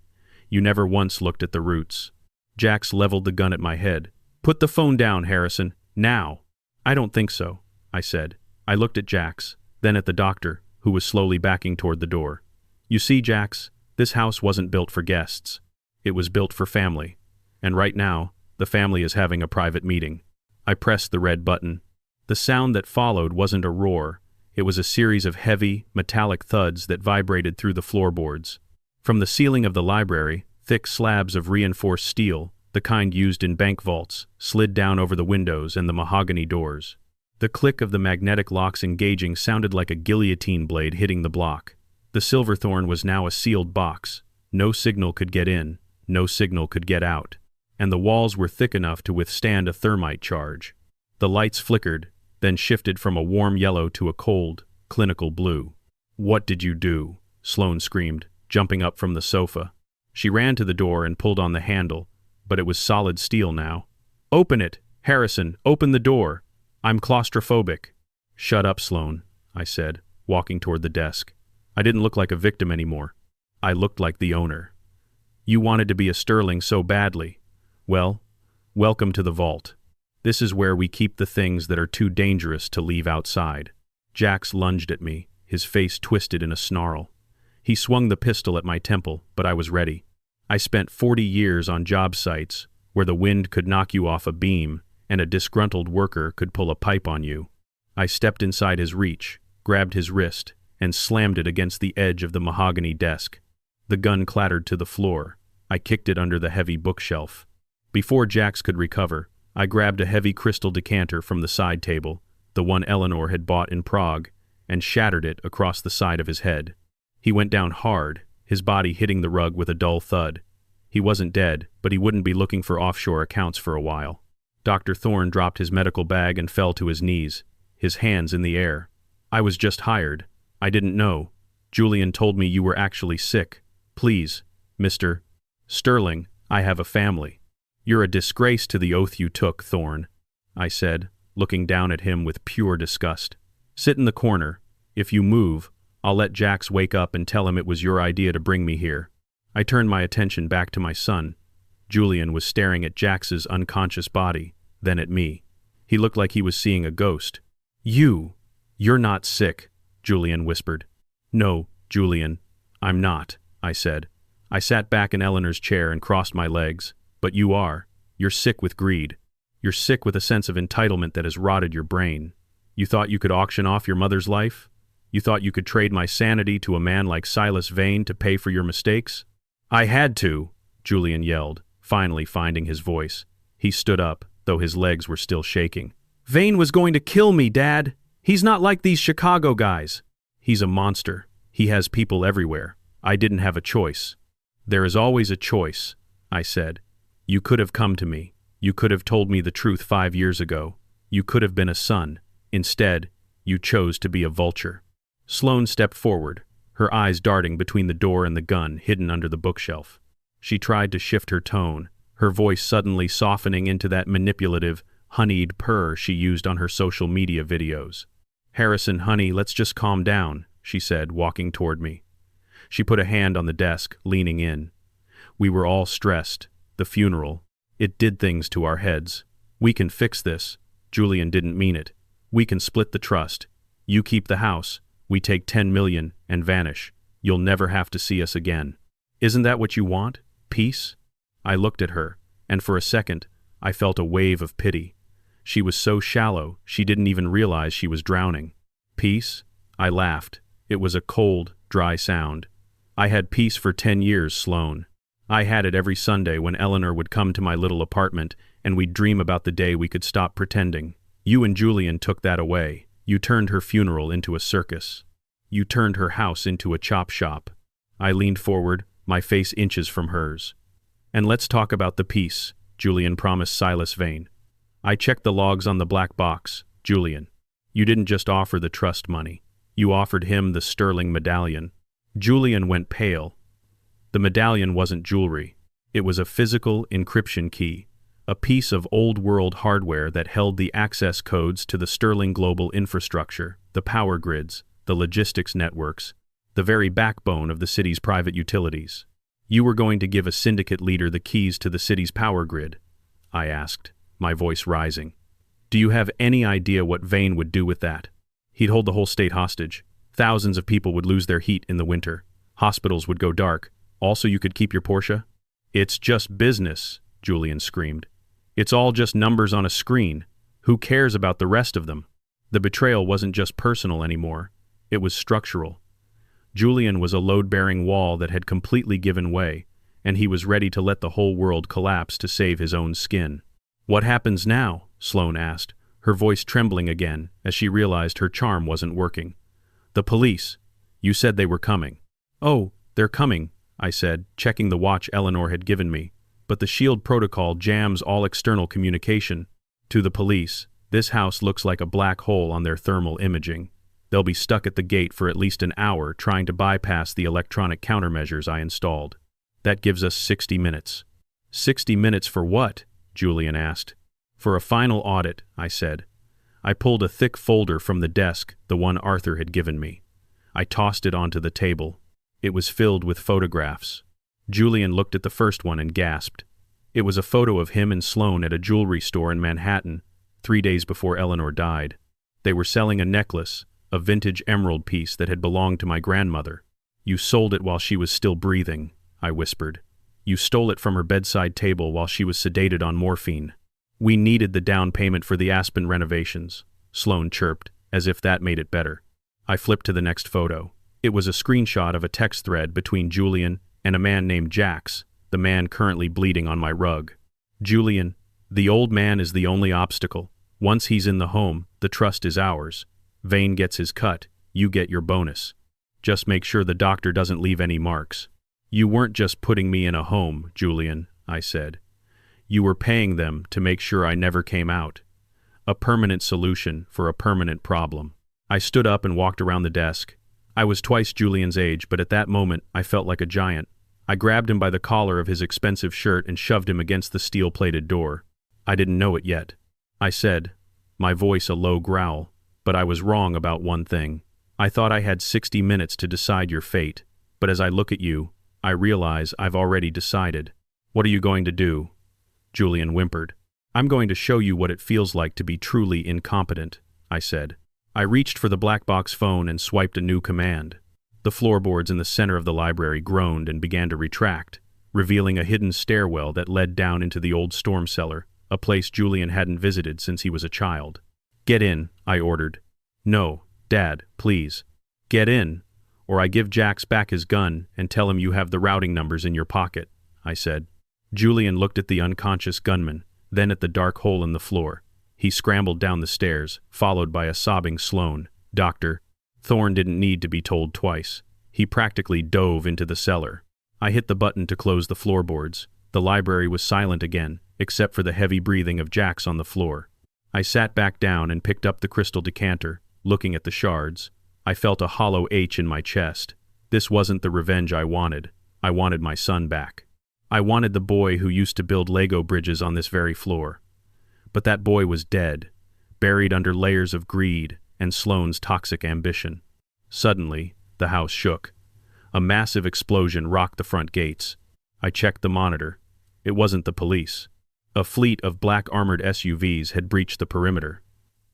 You never once looked at the roots." Jax leveled the gun at my head. "Put the phone down, Harrison, now." "I don't think so," I said. I looked at Jax, then at the doctor, who was slowly backing toward the door. "You see, Jax, this house wasn't built for guests. It was built for family. And right now, the family is having a private meeting." I pressed the red button. The sound that followed wasn't a roar. It was a series of heavy, metallic thuds that vibrated through the floorboards. From the ceiling of the library, thick slabs of reinforced steel, the kind used in bank vaults, slid down over the windows and the mahogany doors. The click of the magnetic locks engaging sounded like a guillotine blade hitting the block. The Silverthorne was now a sealed box. No signal could get in, no signal could get out. And the walls were thick enough to withstand a thermite charge. The lights flickered, then shifted from a warm yellow to a cold, clinical blue. "What did you do?" Sloane screamed, jumping up from the sofa. She ran to the door and pulled on the handle, but it was solid steel now. "Open it! Harrison, open the door! I'm claustrophobic." "Shut up, Sloane," I said, walking toward the desk. I didn't look like a victim anymore. I looked like the owner. "You wanted to be a Sterling so badly. Well, welcome to the vault. This is where we keep the things that are too dangerous to leave outside." Jax lunged at me, his face twisted in a snarl. He swung the pistol at my temple, but I was ready. I spent 40 years on job sites where the wind could knock you off a beam and a disgruntled worker could pull a pipe on you. I stepped inside his reach, grabbed his wrist, and slammed it against the edge of the mahogany desk. The gun clattered to the floor. I kicked it under the heavy bookshelf. Before Jax could recover, I grabbed a heavy crystal decanter from the side table, the one Eleanor had bought in Prague, and shattered it across the side of his head. He went down hard, his body hitting the rug with a dull thud. He wasn't dead, but he wouldn't be looking for offshore accounts for a while. Dr. Thorne dropped his medical bag and fell to his knees, his hands in the air. "I was just hired. I didn't know. Julian told me you were actually sick. Please, Mr. Sterling, I have a family." "You're a disgrace to the oath you took, Thorne," I said, looking down at him with pure disgust. "Sit in the corner. If you move, I'll let Jax wake up and tell him it was your idea to bring me here." I turned my attention back to my son. Julian was staring at Jax's unconscious body, then at me. He looked like he was seeing a ghost. You're not sick," Julian whispered. "No, Julian, I'm not," I said. I sat back in Eleanor's chair and crossed my legs, But you are. You're sick with greed. You're sick with a sense of entitlement that has rotted your brain. You thought you could auction off your mother's life? You thought you could trade my sanity to a man like Silas Vane to pay for your mistakes? I had to, Julian yelled, finally finding his voice. He stood up, though his legs were still shaking. Vane was going to kill me, Dad. He's not like these Chicago guys. He's a monster. He has people everywhere. I didn't have a choice. There is always a choice, I said. You could have come to me. You could have told me the truth 5 years ago. You could have been a son. Instead, you chose to be a vulture. Sloane stepped forward, her eyes darting between the door and the gun hidden under the bookshelf. She tried to shift her tone, her voice suddenly softening into that manipulative, honeyed purr she used on her social media videos. Harrison, honey, let's just calm down, she said, walking toward me. She put a hand on the desk, leaning in. We were all stressed. The funeral. It did things to our heads. We can fix this. Julian didn't mean it. We can split the trust. You keep the house. We take 10 million and vanish. You'll never have to see us again. Isn't that what you want? Peace? I looked at her, and for a second, I felt a wave of pity. She was so shallow, she didn't even realize she was drowning. Peace? I laughed. It was a cold, dry sound. I had peace for 10 years, Sloane. I had it every Sunday when Eleanor would come to my little apartment, and we'd dream about the day we could stop pretending. You and Julian took that away. You turned her funeral into a circus. You turned her house into a chop shop. I leaned forward, my face inches from hers. And let's talk about the peace, Julian promised Silas Vane. I checked the logs on the black box, Julian. You didn't just offer the trust money. You offered him the sterling medallion. Julian went pale. The medallion wasn't jewelry. It was a physical encryption key, a piece of old-world hardware that held the access codes to the Sterling global infrastructure, the power grids, the logistics networks, the very backbone of the city's private utilities. You were going to give a syndicate leader the keys to the city's power grid, I asked, my voice rising. Do you have any idea what Vane would do with that? He'd hold the whole state hostage. Thousands of people would lose their heat in the winter. Hospitals would go dark. Also, you could keep your Porsche? It's just business, Julian screamed. It's all just numbers on a screen. Who cares about the rest of them? The betrayal wasn't just personal anymore. It was structural. Julian was a load-bearing wall that had completely given way, and he was ready to let the whole world collapse to save his own skin. What happens now? Sloane asked, her voice trembling again as she realized her charm wasn't working. The police. You said they were coming. Oh, they're coming, I said, checking the watch Eleanor had given me. But the SHIELD protocol jams all external communication. To the police, this house looks like a black hole on their thermal imaging. They'll be stuck at the gate for at least an hour trying to bypass the electronic countermeasures I installed. That gives us 60 minutes. 60 minutes for what? Julian asked. For a final audit, I said. I pulled a thick folder from the desk, the one Arthur had given me. I tossed it onto the table. It was filled with photographs. Julian looked at the first one and gasped. It was a photo of him and Sloane at a jewelry store in Manhattan, 3 days before Eleanor died. They were selling a necklace, a vintage emerald piece that had belonged to my grandmother. You sold it while she was still breathing, I whispered. You stole it from her bedside table while she was sedated on morphine. We needed the down payment for the Aspen renovations, Sloane chirped, as if that made it better. I flipped to the next photo. It was a screenshot of a text thread between Julian and a man named Jax, the man currently bleeding on my rug. Julian, the old man is the only obstacle. Once he's in the home, the trust is ours. Vane gets his cut, you get your bonus. Just make sure the doctor doesn't leave any marks. You weren't just putting me in a home, Julian, I said. You were paying them to make sure I never came out. A permanent solution for a permanent problem. I stood up and walked around the desk. I was twice Julian's age, but at that moment I felt like a giant. I grabbed him by the collar of his expensive shirt and shoved him against the steel-plated door. I didn't know it yet. I said, my voice a low growl, but I was wrong about one thing. I thought I had 60 minutes to decide your fate, but as I look at you, I realize I've already decided. What are you going to do? Julian whimpered. I'm going to show you what it feels like to be truly incompetent, I said. I reached for the black box phone and swiped a new command. The floorboards in the center of the library groaned and began to retract. revealing a hidden stairwell that led down into the old storm cellar, a place Julian hadn't visited since he was a child. "Get in," I ordered. "No, Dad, please. Get in, or I give Jax back his gun and tell him you have the routing numbers in your pocket," I said. Julian looked at the unconscious gunman, then at the dark hole in the floor. He scrambled down the stairs, followed by a sobbing Sloane. "Doctor." Thorne didn't need to be told twice. He practically dove into the cellar. I hit the button to close the floorboards. The library was silent again, except for the heavy breathing of Jax on the floor. I sat back down and picked up the crystal decanter, looking at the shards. I felt a hollow ache in my chest. This wasn't the revenge I wanted. I wanted my son back. I wanted the boy who used to build Lego bridges on this very floor. But that boy was dead, buried under layers of greed and Sloane's toxic ambition. Suddenly, the house shook. A massive explosion rocked the front gates. I checked the monitor. It wasn't the police. A fleet of black armored SUVs had breached the perimeter.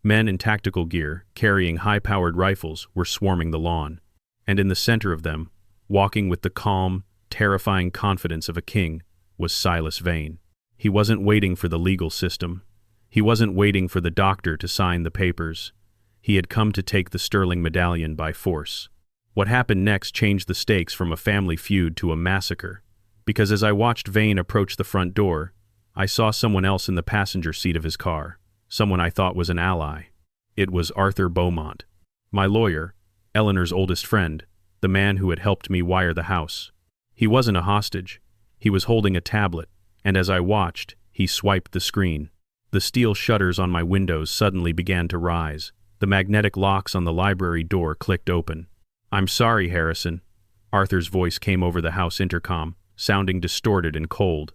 Men in tactical gear, carrying high-powered rifles, were swarming the lawn. And in the center of them, walking with the calm, terrifying confidence of a king, was Silas Vane. He wasn't waiting for the legal system. He wasn't waiting for the doctor to sign the papers. He had come to take the Sterling medallion by force. What happened next changed the stakes from a family feud to a massacre, because as I watched Vane approach the front door, I saw someone else in the passenger seat of his car, someone I thought was an ally. It was Arthur Beaumont, my lawyer, Eleanor's oldest friend, the man who had helped me wire the house. He wasn't a hostage. He was holding a tablet, and as I watched, he swiped the screen. The steel shutters on my windows suddenly began to rise. The magnetic locks on the library door clicked open. "I'm sorry, Harrison." Arthur's voice came over the house intercom, sounding distorted and cold.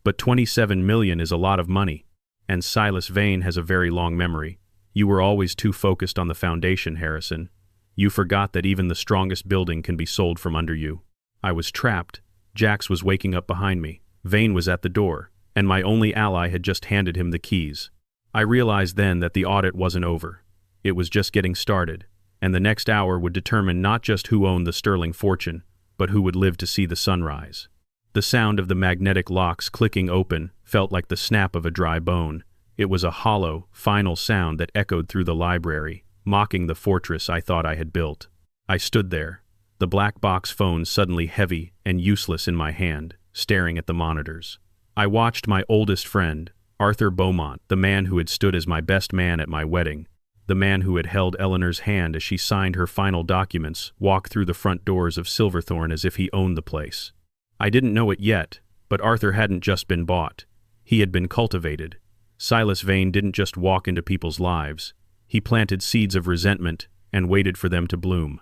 "But 27 million is a lot of money, and Silas Vane has a very long memory. You were always too focused on the foundation, Harrison. You forgot that even the strongest building can be sold from under you." I was trapped. Jax was waking up behind me. Vane was at the door, and my only ally had just handed him the keys. I realized then that the audit wasn't over. It was just getting started, and the next hour would determine not just who owned the Sterling fortune, but who would live to see the sunrise. The sound of the magnetic locks clicking open felt like the snap of a dry bone. It was a hollow, final sound that echoed through the library, mocking the fortress I thought I had built. I stood there, the black box phone suddenly heavy and useless in my hand, staring at the monitors. I watched my oldest friend, Arthur Beaumont, the man who had stood as my best man at my wedding, the man who had held Eleanor's hand as she signed her final documents, walk through the front doors of Silverthorne as if he owned the place. I didn't know it yet, but Arthur hadn't just been bought. He had been cultivated. Silas Vane didn't just walk into people's lives. He planted seeds of resentment and waited for them to bloom.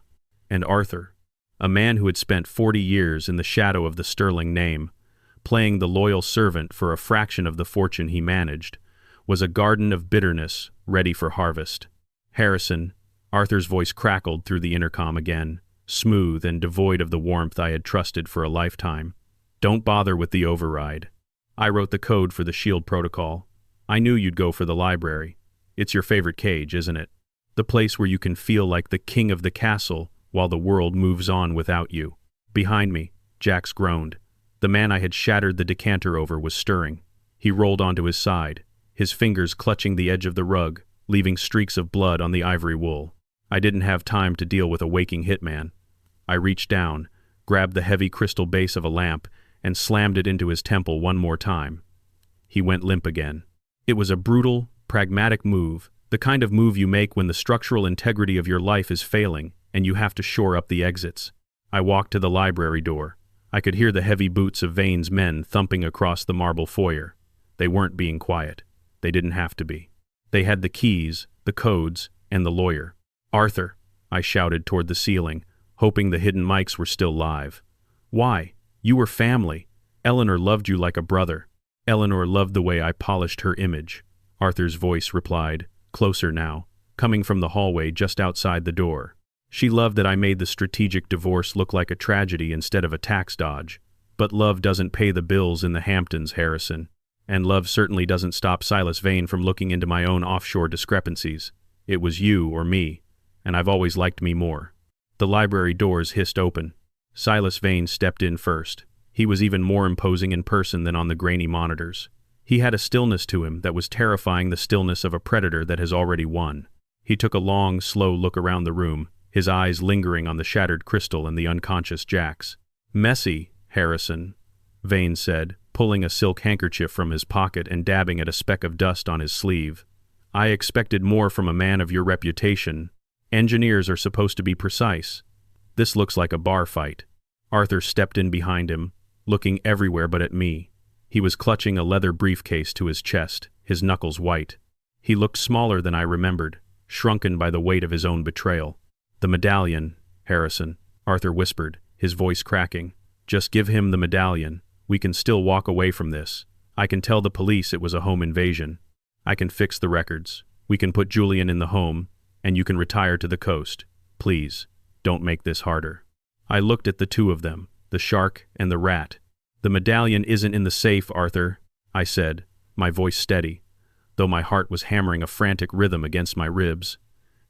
And Arthur, a man who had spent 40 years in the shadow of the Sterling name, playing the loyal servant for a fraction of the fortune he managed, was a garden of bitterness ready for harvest. "Harrison," Arthur's voice crackled through the intercom again, smooth and devoid of the warmth I had trusted for a lifetime. "Don't bother with the override. I wrote the code for the SHIELD protocol. I knew you'd go for the library. It's your favorite cage, isn't it? The place where you can feel like the king of the castle while the world moves on without you." Behind me, Jax groaned. The man I had shattered the decanter over was stirring. He rolled onto his side, his fingers clutching the edge of the rug, leaving streaks of blood on the ivory wool. I didn't have time to deal with a waking hitman. I reached down, grabbed the heavy crystal base of a lamp, and slammed it into his temple one more time. He went limp again. It was a brutal, pragmatic move, the kind of move you make when the structural integrity of your life is failing and you have to shore up the exits. I walked to the library door. I could hear the heavy boots of Vane's men thumping across the marble foyer. They weren't being quiet. They didn't have to be. They had the keys, the codes, and the lawyer. "Arthur," I shouted toward the ceiling, hoping the hidden mics were still live. "Why? You were family. Eleanor loved you like a brother." "Eleanor loved the way I polished her image," Arthur's voice replied, closer now, coming from the hallway just outside the door. "She loved that I made the strategic divorce look like a tragedy instead of a tax dodge. But love doesn't pay the bills in the Hamptons, Harrison. And love certainly doesn't stop Silas Vane from looking into my own offshore discrepancies. It was you or me, and I've always liked me more." The library doors hissed open. Silas Vane stepped in first. He was even more imposing in person than on the grainy monitors. He had a stillness to him that was terrifying, the stillness of a predator that has already won. He took a long, slow look around the room, his eyes lingering on the shattered crystal and the unconscious Jax. "Messy, Harrison," Vane said, pulling a silk handkerchief from his pocket and dabbing at a speck of dust on his sleeve. "I expected more from a man of your reputation. Engineers are supposed to be precise. This looks like a bar fight." Arthur stepped in behind him, looking everywhere but at me. He was clutching a leather briefcase to his chest, his knuckles white. He looked smaller than I remembered, shrunken by the weight of his own betrayal. "The medallion, Harrison," Arthur whispered, his voice cracking. "Just give him the medallion. We can still walk away from this. I can tell the police it was a home invasion. I can fix the records. We can put Julian in the home, and you can retire to the coast. Please, don't make this harder." I looked at the two of them, the shark and the rat. "The medallion isn't in the safe, Arthur," I said, my voice steady, though my heart was hammering a frantic rhythm against my ribs.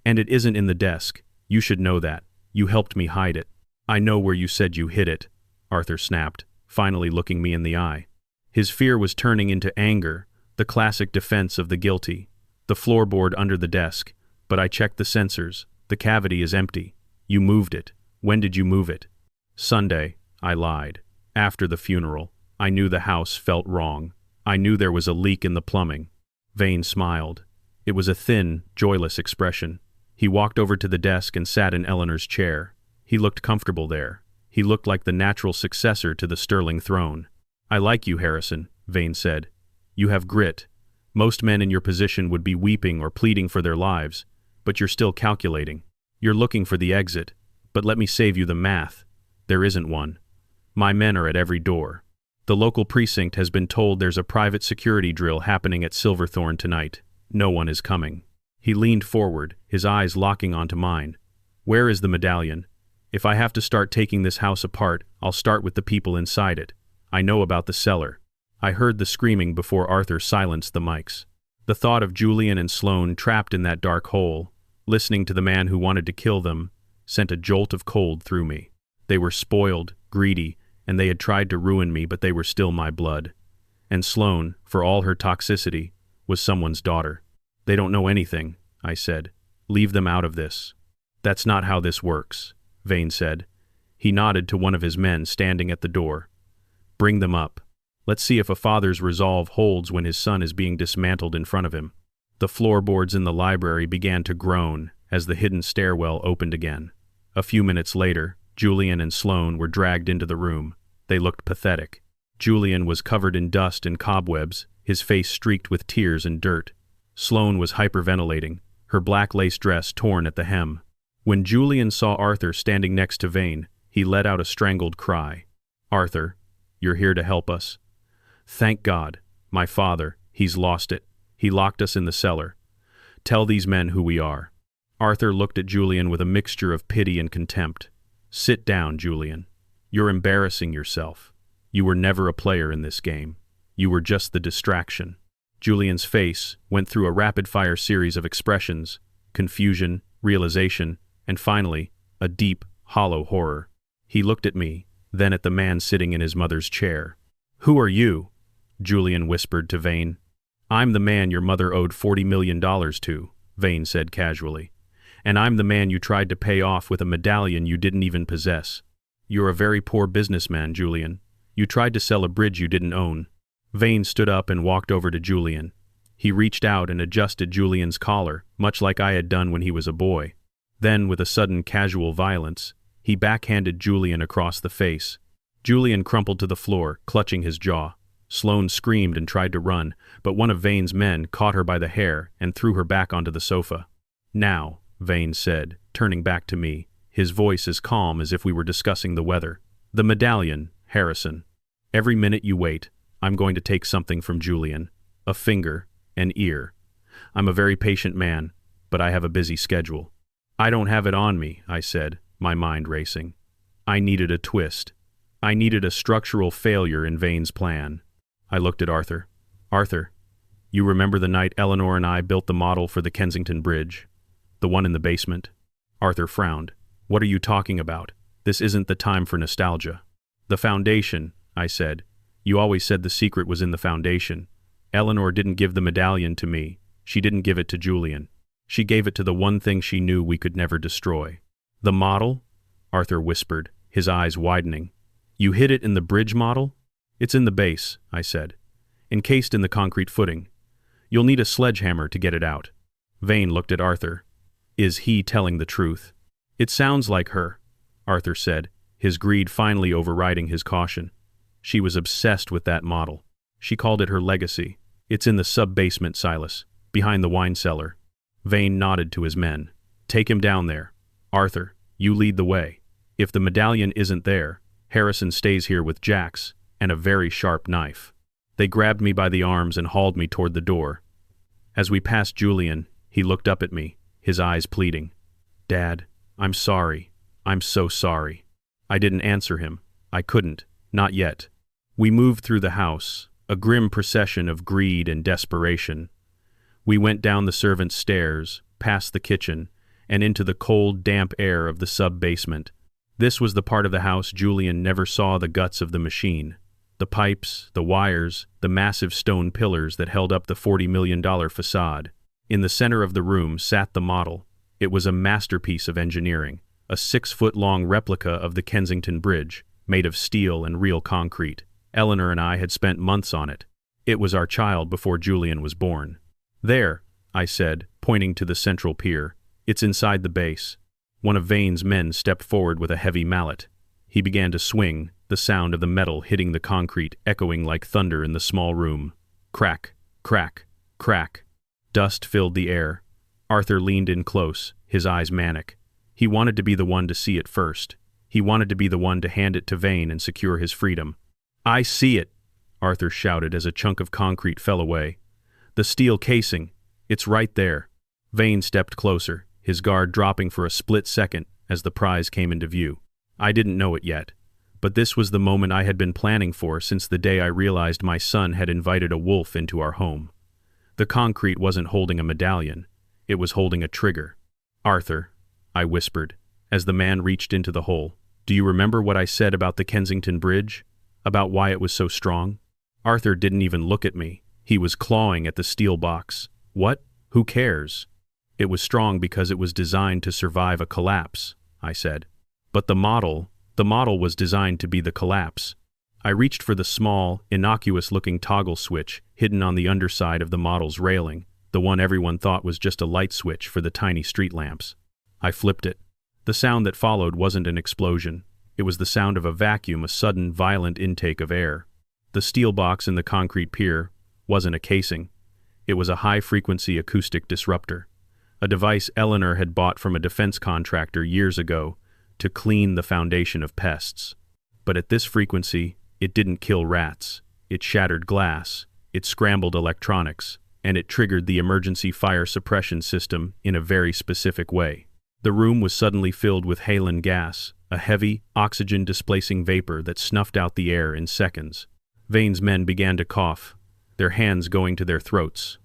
"And it isn't in the desk. You should know that. You helped me hide it." "I know where you said you hid it," Arthur snapped, finally looking me in the eye. His fear was turning into anger, the classic defense of the guilty. "The floorboard under the desk, but I checked the sensors. The cavity is empty. You moved it. When did you move it?" "Sunday," I lied. "After the funeral. I knew the house felt wrong. I knew there was a leak in the plumbing." Vane smiled. It was a thin, joyless expression. He walked over to the desk and sat in Eleanor's chair. He looked comfortable there. He looked like the natural successor to the Sterling throne. "I like you, Harrison," Vane said. "You have grit. Most men in your position would be weeping or pleading for their lives, but you're still calculating. You're looking for the exit, but let me save you the math. There isn't one. My men are at every door. The local precinct has been told there's a private security drill happening at Silverthorne tonight. No one is coming." He leaned forward, his eyes locking onto mine. "Where is the medallion? If I have to start taking this house apart, I'll start with the people inside it. I know about the cellar." I heard the screaming before Arthur silenced the mics. The thought of Julian and Sloane trapped in that dark hole, listening to the man who wanted to kill them, sent a jolt of cold through me. They were spoiled, greedy, and they had tried to ruin me, but they were still my blood. And Sloane, for all her toxicity, was someone's daughter. "They don't know anything," I said. "Leave them out of this." "That's not how this works," Vane said. He nodded to one of his men standing at the door. "Bring them up. Let's see if a father's resolve holds when his son is being dismantled in front of him." The floorboards in the library began to groan as the hidden stairwell opened again. A few minutes later, Julian and Sloane were dragged into the room. They looked pathetic. Julian was covered in dust and cobwebs, his face streaked with tears and dirt. Sloane was hyperventilating, her black lace dress torn at the hem. When Julian saw Arthur standing next to Vane, he let out a strangled cry. "Arthur, you're here to help us?" "Thank God. My father, he's lost it. He locked us in the cellar. Tell these men who we are." Arthur looked at Julian with a mixture of pity and contempt. "Sit down, Julian. You're embarrassing yourself. You were never a player in this game. You were just the distraction." Julian's face went through a rapid-fire series of expressions: confusion, realization, and finally, a deep, hollow horror. He looked at me, then at the man sitting in his mother's chair. "Who are you?" Julian whispered to Vane. "I'm the man your mother owed $40 million to," Vane said casually. "And I'm the man you tried to pay off with a medallion you didn't even possess. You're a very poor businessman, Julian. You tried to sell a bridge you didn't own." Vane stood up and walked over to Julian. He reached out and adjusted Julian's collar, much like I had done when he was a boy. Then, with a sudden casual violence, he backhanded Julian across the face. Julian crumpled to the floor, clutching his jaw. Sloane screamed and tried to run, but one of Vane's men caught her by the hair and threw her back onto the sofa. "Now," Vane said, turning back to me, his voice as calm as if we were discussing the weather. "The medallion, Harrison. Every minute you wait, I'm going to take something from Julian. A finger, an ear. I'm a very patient man, but I have a busy schedule." "I don't have it on me," I said, my mind racing. I needed a twist. I needed a structural failure in Vane's plan. I looked at Arthur. "Arthur, you remember the night Eleanor and I built the model for the Kensington Bridge? The one in the basement?" Arthur frowned. "What are you talking about? This isn't the time for nostalgia." "The foundation," I said. You always said the secret was in the foundation. Eleanor didn't give the medallion to me. She didn't give it to Julian. She gave it to the one thing she knew we could never destroy. The model? Arthur whispered, his eyes widening. You hid it in the bridge model? It's in the base, I said. Encased in the concrete footing. You'll need a sledgehammer to get it out. Vane looked at Arthur. Is he telling the truth? It sounds like her, Arthur said, his greed finally overriding his caution. She was obsessed with that model. She called it her legacy. It's in the sub-basement, Silas, behind the wine cellar. Vane nodded to his men. Take him down there. Arthur, you lead the way. If the medallion isn't there, Harrison stays here with Jax and a very sharp knife. They grabbed me by the arms and hauled me toward the door. As we passed Julian, he looked up at me, his eyes pleading. Dad, I'm sorry. I'm so sorry. I didn't answer him. I couldn't. Not yet. We moved through the house, a grim procession of greed and desperation. We went down the servants' stairs, past the kitchen, and into the cold, damp air of the sub-basement. This was the part of the house Julian never saw the guts of the machine. The pipes, the wires, the massive stone pillars that held up the $40 million facade. In the center of the room sat the model. It was a masterpiece of engineering, a 6-foot-long replica of the Kensington Bridge, made of steel and real concrete. Eleanor and I had spent months on it. It was our child before Julian was born. There, I said, pointing to the central pier. It's inside the base. One of Vane's men stepped forward with a heavy mallet. He began to swing, the sound of the metal hitting the concrete echoing like thunder in the small room. Crack, crack, crack. Dust filled the air. Arthur leaned in close, his eyes manic. He wanted to be the one to see it first. He wanted to be the one to hand it to Vane and secure his freedom. I see it, Arthur shouted as a chunk of concrete fell away. The steel casing. It's right there. Vane stepped closer, his guard dropping for a split second as the prize came into view. I didn't know it yet, but this was the moment I had been planning for since the day I realized my son had invited a wolf into our home. The concrete wasn't holding a medallion. It was holding a trigger. Arthur, I whispered, as the man reached into the hole. Do you remember what I said about the Kensington Bridge? About why it was so strong? Arthur didn't even look at me. He was clawing at the steel box. What? Who cares? It was strong because it was designed to survive a collapse, I said. But the model was designed to be the collapse. I reached for the small, innocuous-looking toggle switch hidden on the underside of the model's railing, the one everyone thought was just a light switch for the tiny street lamps. I flipped it. The sound that followed wasn't an explosion. It was the sound of a vacuum, a sudden, violent intake of air. The steel box in the concrete pier wasn't a casing. It was a high-frequency acoustic disruptor, a device Eleanor had bought from a defense contractor years ago to clean the foundation of pests. But at this frequency, it didn't kill rats. It shattered glass, it scrambled electronics, and it triggered the emergency fire suppression system in a very specific way. The room was suddenly filled with halon gas, a heavy, oxygen-displacing vapor that snuffed out the air in seconds. Vane's men began to cough, their hands going to their throats.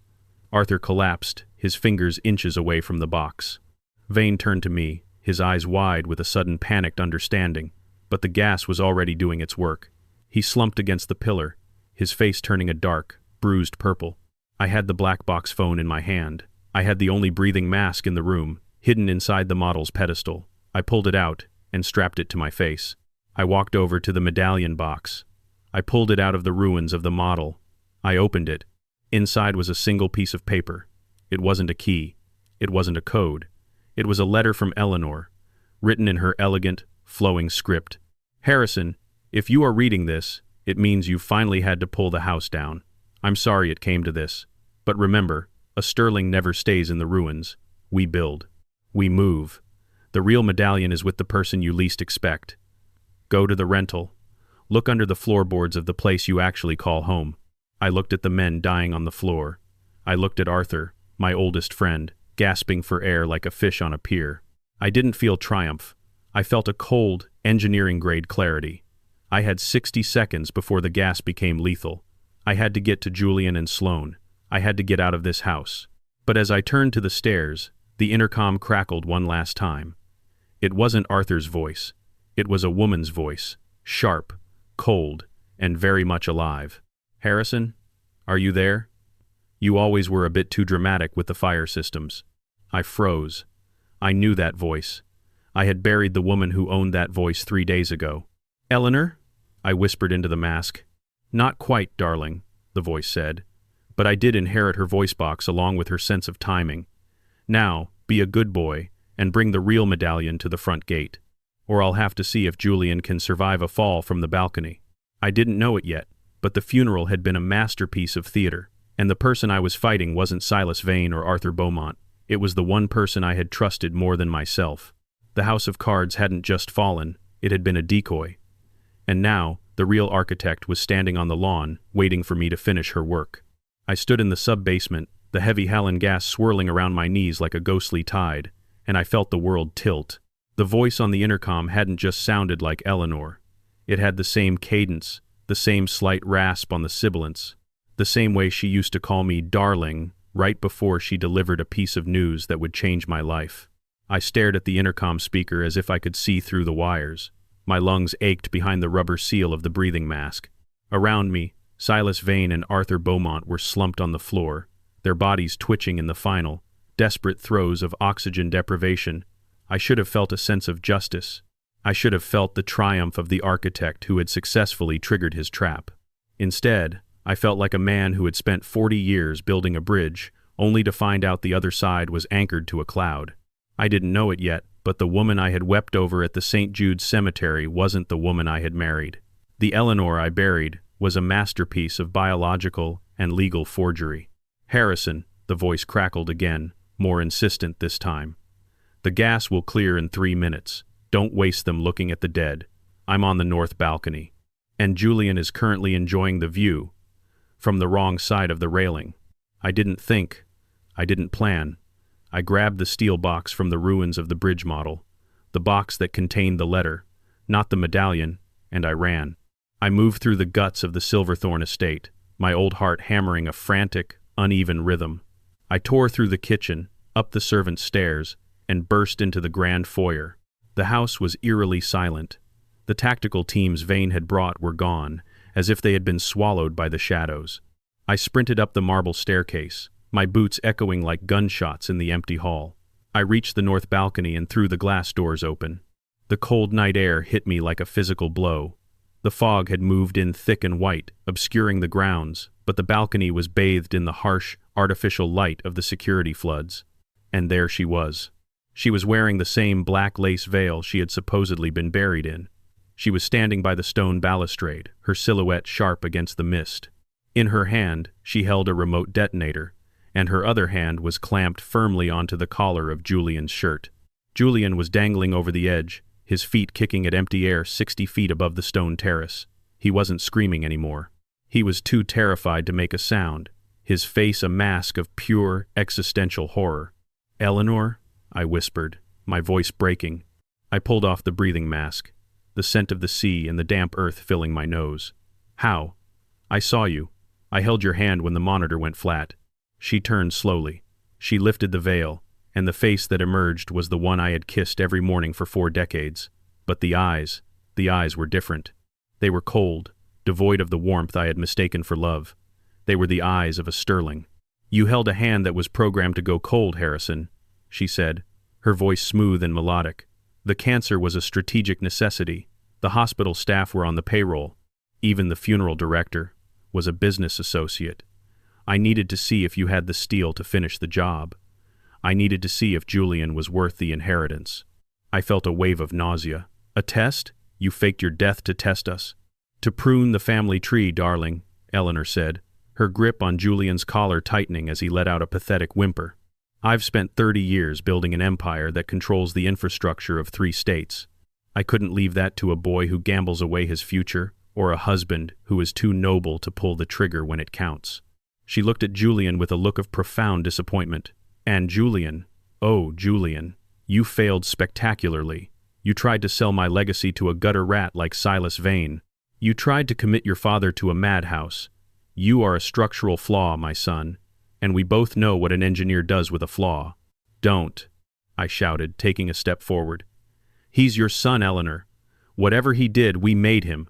Arthur collapsed, his fingers inches away from the box. Vane turned to me, his eyes wide with a sudden panicked understanding, but the gas was already doing its work. He slumped against the pillar, his face turning a dark, bruised purple. I had the black box phone in my hand. I had the only breathing mask in the room, hidden inside the model's pedestal. I pulled it out and strapped it to my face. I walked over to the medallion box. I pulled it out of the ruins of the model. I opened it. Inside was a single piece of paper. It wasn't a key. It wasn't a code. It was a letter from Eleanor, written in her elegant, flowing script. Harrison, if you are reading this, it means you finally had to pull the house down. I'm sorry it came to this. But remember, a sterling never stays in the ruins. We build. We move. The real medallion is with the person you least expect. Go to the rental. Look under the floorboards of the place you actually call home. I looked at the men dying on the floor. I looked at Arthur, my oldest friend, gasping for air like a fish on a pier. I didn't feel triumph. I felt a cold, engineering-grade clarity. I had 60 seconds before the gas became lethal. I had to get to Julian and Sloane. I had to get out of this house. But as I turned to the stairs, the intercom crackled one last time. It wasn't Arthur's voice. It was a woman's voice, sharp, cold, and very much alive. Harrison? Are you there? You always were a bit too dramatic with the fire systems. I froze. I knew that voice. I had buried the woman who owned that voice 3 days ago. Eleanor? I whispered into the mask. Not quite, darling, the voice said. But I did inherit her voice box along with her sense of timing. Now, be a good boy and bring the real medallion to the front gate, or I'll have to see if Julian can survive a fall from the balcony. I didn't know it yet, but the funeral had been a masterpiece of theater, and the person I was fighting wasn't Silas Vane or Arthur Beaumont. It was the one person I had trusted more than myself. The house of cards hadn't just fallen, it had been a decoy. And now, the real architect was standing on the lawn, waiting for me to finish her work. I stood in the sub-basement, the heavy Halon gas swirling around my knees like a ghostly tide, and I felt the world tilt. The voice on the intercom hadn't just sounded like Eleanor. It had the same cadence, the same slight rasp on the sibilants, the same way she used to call me darling right before she delivered a piece of news that would change my life. I stared at the intercom speaker as if I could see through the wires. My lungs ached behind the rubber seal of the breathing mask. Around me, Silas Vane and Arthur Beaumont were slumped on the floor, their bodies twitching in the final, desperate throes of oxygen deprivation. I should have felt a sense of justice. I should have felt the triumph of the architect who had successfully triggered his trap. Instead, I felt like a man who had spent 40 years building a bridge, only to find out the other side was anchored to a cloud. I didn't know it yet, but the woman I had wept over at the St. Jude's Cemetery wasn't the woman I had married. The Eleanor I buried was a masterpiece of biological and legal forgery. Harrison, the voice crackled again, more insistent this time. The gas will clear in 3 minutes. Don't waste them looking at the dead. I'm on the north balcony. And Julian is currently enjoying the view from the wrong side of the railing. I didn't think. I didn't plan. I grabbed the steel box from the ruins of the bridge model, the box that contained the letter, not the medallion, and I ran. I moved through the guts of the Silverthorne estate, my old heart hammering a frantic, uneven rhythm. I tore through the kitchen, up the servants' stairs, and burst into the grand foyer. The house was eerily silent. The tactical teams Vane had brought were gone, as if they had been swallowed by the shadows. I sprinted up the marble staircase, my boots echoing like gunshots in the empty hall. I reached the north balcony and threw the glass doors open. The cold night air hit me like a physical blow. The fog had moved in thick and white, obscuring the grounds, but the balcony was bathed in the harsh, artificial light of the security floods. And there she was. She was wearing the same black lace veil she had supposedly been buried in. She was standing by the stone balustrade, her silhouette sharp against the mist. In her hand, she held a remote detonator, and her other hand was clamped firmly onto the collar of Julian's shirt. Julian was dangling over the edge, his feet kicking at empty air 60 feet above the stone terrace. He wasn't screaming anymore. He was too terrified to make a sound, his face a mask of pure, existential horror. "Eleanor?" I whispered, my voice breaking. I pulled off the breathing mask, the scent of the sea and the damp earth filling my nose. "How?" "I saw you. I held your hand when the monitor went flat." She turned slowly. She lifted the veil, and the face that emerged was the one I had kissed every morning for 4 decades. But the eyes were different. They were cold, devoid of the warmth I had mistaken for love. They were the eyes of a sterling. "You held a hand that was programmed to go cold, Harrison," she said, her voice smooth and melodic. "The cancer was a strategic necessity. The hospital staff were on the payroll. Even the funeral director was a business associate. I needed to see if you had the steel to finish the job. I needed to see if Julian was worth the inheritance." I felt a wave of nausea. "A test? You faked your death to test us?" "To prune the family tree, darling," Eleanor said, her grip on Julian's collar tightening as he let out a pathetic whimper. "I've spent 30 years building an empire that controls the infrastructure of 3 states. I couldn't leave that to a boy who gambles away his future, or a husband who is too noble to pull the trigger when it counts." She looked at Julian with a look of profound disappointment. "And Julian, oh Julian, you failed spectacularly. You tried to sell my legacy to a gutter rat like Silas Vane. You tried to commit your father to a madhouse. You are a structural flaw, my son, and we both know what an engineer does with a flaw." "Don't," I shouted, taking a step forward. "He's your son, Eleanor. Whatever he did, we made him.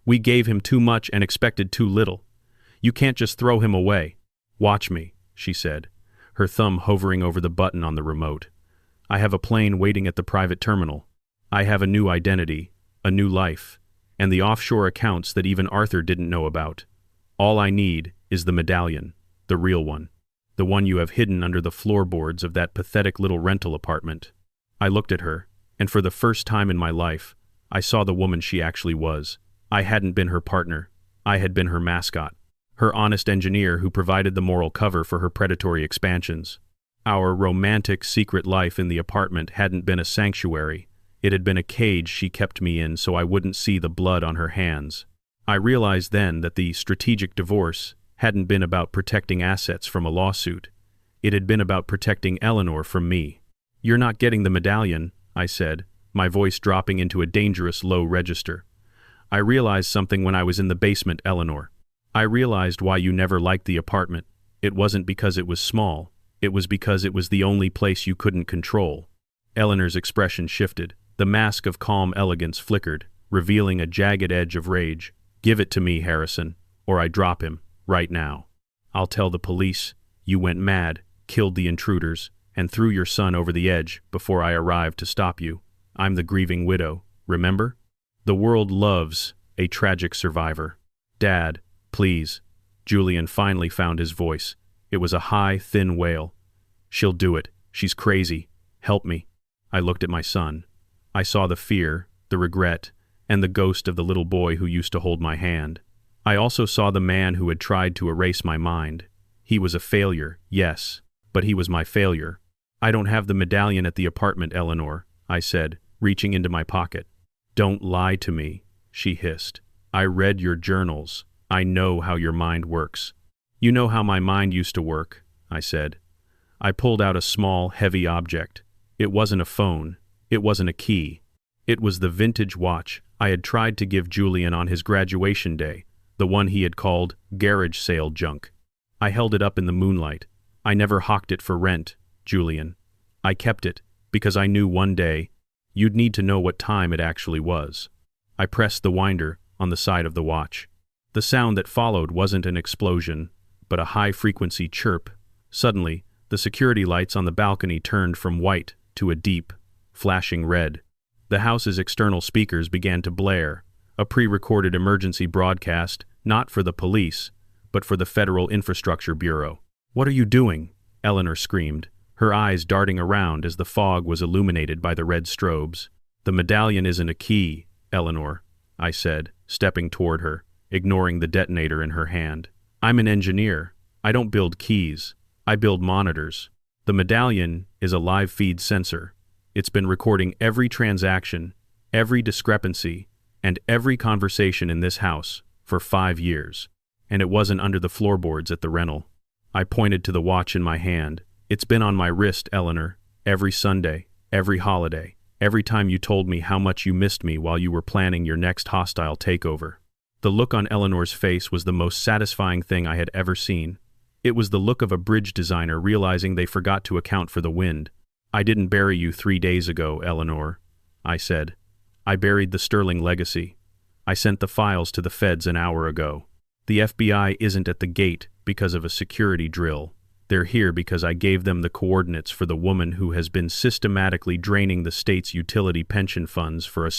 We gave him too much and expected too little. You can't just throw him away. Watch me, she said, her thumb hovering over the button on the remote. I have a plane waiting at the private terminal. I have a new identity, a new life, and the offshore accounts that even Arthur didn't know about. All I need is the medallion, the real one, the one you have hidden under the floorboards of that pathetic little rental apartment. I looked at her, and for the first time in my life, I saw the woman she actually was. I hadn't been her partner. I had been her mascot, her honest engineer who provided the moral cover for her predatory expansions. Our romantic secret life in the apartment hadn't been a sanctuary. It had been a cage she kept me in so I wouldn't see the blood on her hands. I realized then that the strategic divorce hadn't been about protecting assets from a lawsuit. It had been about protecting Eleanor from me. You're not getting the medallion, I said, my voice dropping into a dangerous low register. I realized something when I was in the basement, Eleanor. I realized why you never liked the apartment. It wasn't because it was small. It was because it was the only place you couldn't control. Eleanor's expression shifted. The mask of calm elegance flickered, revealing a jagged edge of rage. Give it to me, Harrison, or I drop him, right now. I'll tell the police you went mad, killed the intruders, and threw your son over the edge before I arrived to stop you. I'm the grieving widow, remember? The world loves a tragic survivor. Dad, please. Julian finally found his voice. It was a high, thin wail. She'll do it. She's crazy. Help me. I looked at my son. I saw the fear, the regret, and the ghost of the little boy who used to hold my hand. I also saw the man who had tried to erase my mind. He was a failure, yes, but he was my failure. I don't have the medallion at the apartment, Eleanor, I said, reaching into my pocket. Don't lie to me, she hissed. I read your journals. I know how your mind works. You know how my mind used to work, I said. I pulled out a small, heavy object. It wasn't a phone. It wasn't a key. It was the vintage watch I had tried to give Julian on his graduation day, the one he had called garage sale junk. I held it up in the moonlight. I never hawked it for rent, Julian. I kept it because I knew one day you'd need to know what time it actually was. I pressed the winder on the side of the watch. The sound that followed wasn't an explosion, but a high-frequency chirp. Suddenly, the security lights on the balcony turned from white to a deep, flashing red. The house's external speakers began to blare, a pre-recorded emergency broadcast, not for the police, but for the Federal Infrastructure Bureau. What are you doing? Eleanor screamed, her eyes darting around as the fog was illuminated by the red strobes. The medallion isn't a key, Eleanor, I said, stepping toward her, ignoring the detonator in her hand. I'm an engineer. I don't build keys. I build monitors. The medallion is a live feed sensor. It's been recording every transaction, every discrepancy, and every conversation in this house for 5 years. And it wasn't under the floorboards at the rental. I pointed to the watch in my hand. It's been on my wrist, Eleanor, every Sunday, every holiday, every time you told me how much you missed me while you were planning your next hostile takeover. The look on Eleanor's face was the most satisfying thing I had ever seen. It was the look of a bridge designer realizing they forgot to account for the wind. I didn't bury you 3 days ago, Eleanor, I said. I buried the Sterling legacy. I sent the files to the feds an hour ago. The FBI isn't at the gate because of a security drill. They're here because I gave them the coordinates for the woman who has been systematically draining the state's utility pension funds for a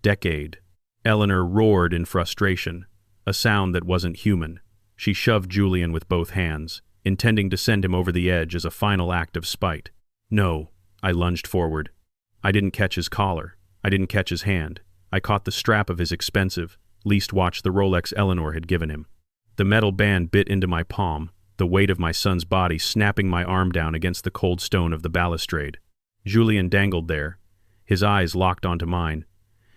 decade. Eleanor roared in frustration, a sound that wasn't human. She shoved Julian with both hands, intending to send him over the edge as a final act of spite. No, I lunged forward. I didn't catch his collar. I didn't catch his hand. I caught the strap of his expensive, leased watch the Rolex Eleanor had given him. The metal band bit into my palm, the weight of my son's body snapping my arm down against the cold stone of the balustrade. Julian dangled there, his eyes locked onto mine,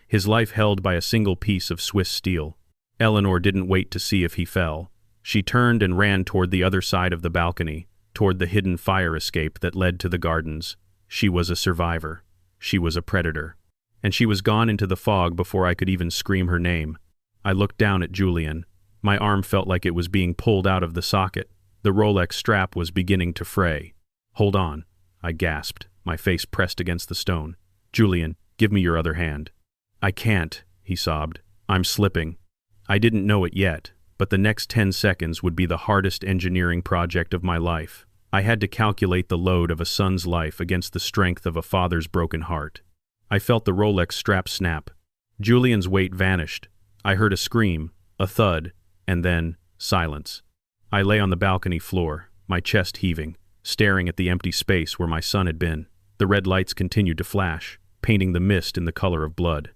his life held by a single piece of Swiss steel. Eleanor didn't wait to see if he fell. She turned and ran toward the other side of the balcony, toward the hidden fire escape that led to the gardens. She was a survivor. She was a predator. And she was gone into the fog before I could even scream her name. I looked down at Julian. My arm felt like it was being pulled out of the socket. The Rolex strap was beginning to fray. Hold on, I gasped, my face pressed against the stone. Julian, give me your other hand. I can't, he sobbed. I'm slipping. I didn't know it yet, but the next 10 seconds would be the hardest engineering project of my life. I had to calculate the load of a son's life against the strength of a father's broken heart. I felt the Rolex strap snap. Julian's weight vanished. I heard a scream, a thud, and then silence. I lay on the balcony floor, my chest heaving, staring at the empty space where my son had been. The red lights continued to flash, painting the mist in the color of blood.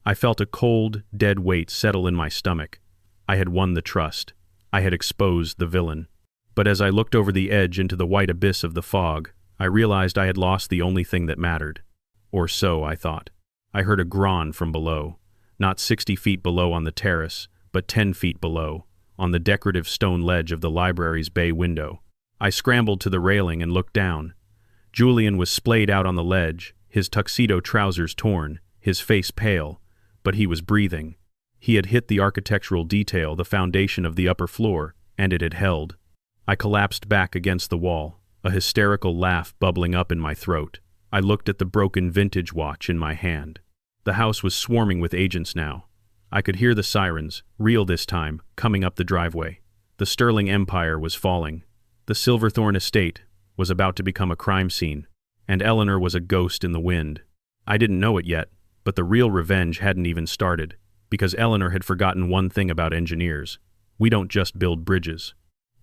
I felt a cold, dead weight settle in my stomach. I had won the trust. I had exposed the villain. But as I looked over the edge into the white abyss of the fog, I realized I had lost the only thing that mattered. Or so I thought. I heard a groan from below, not 60 feet below on the terrace, but 10 feet below, on the decorative stone ledge of the library's bay window. I scrambled to the railing and looked down. Julian was splayed out on the ledge, his tuxedo trousers torn, his face pale, but he was breathing. He had hit the architectural detail, the foundation of the upper floor, and it had held. I collapsed back against the wall, a hysterical laugh bubbling up in my throat. I looked at the broken vintage watch in my hand. The house was swarming with agents now. I could hear the sirens, real this time, coming up the driveway. The Sterling Empire was falling. The Silverthorne estate was about to become a crime scene, and Eleanor was a ghost in the wind. I didn't know it yet, but the real revenge hadn't even started, because Eleanor had forgotten one thing about engineers. We don't just build bridges.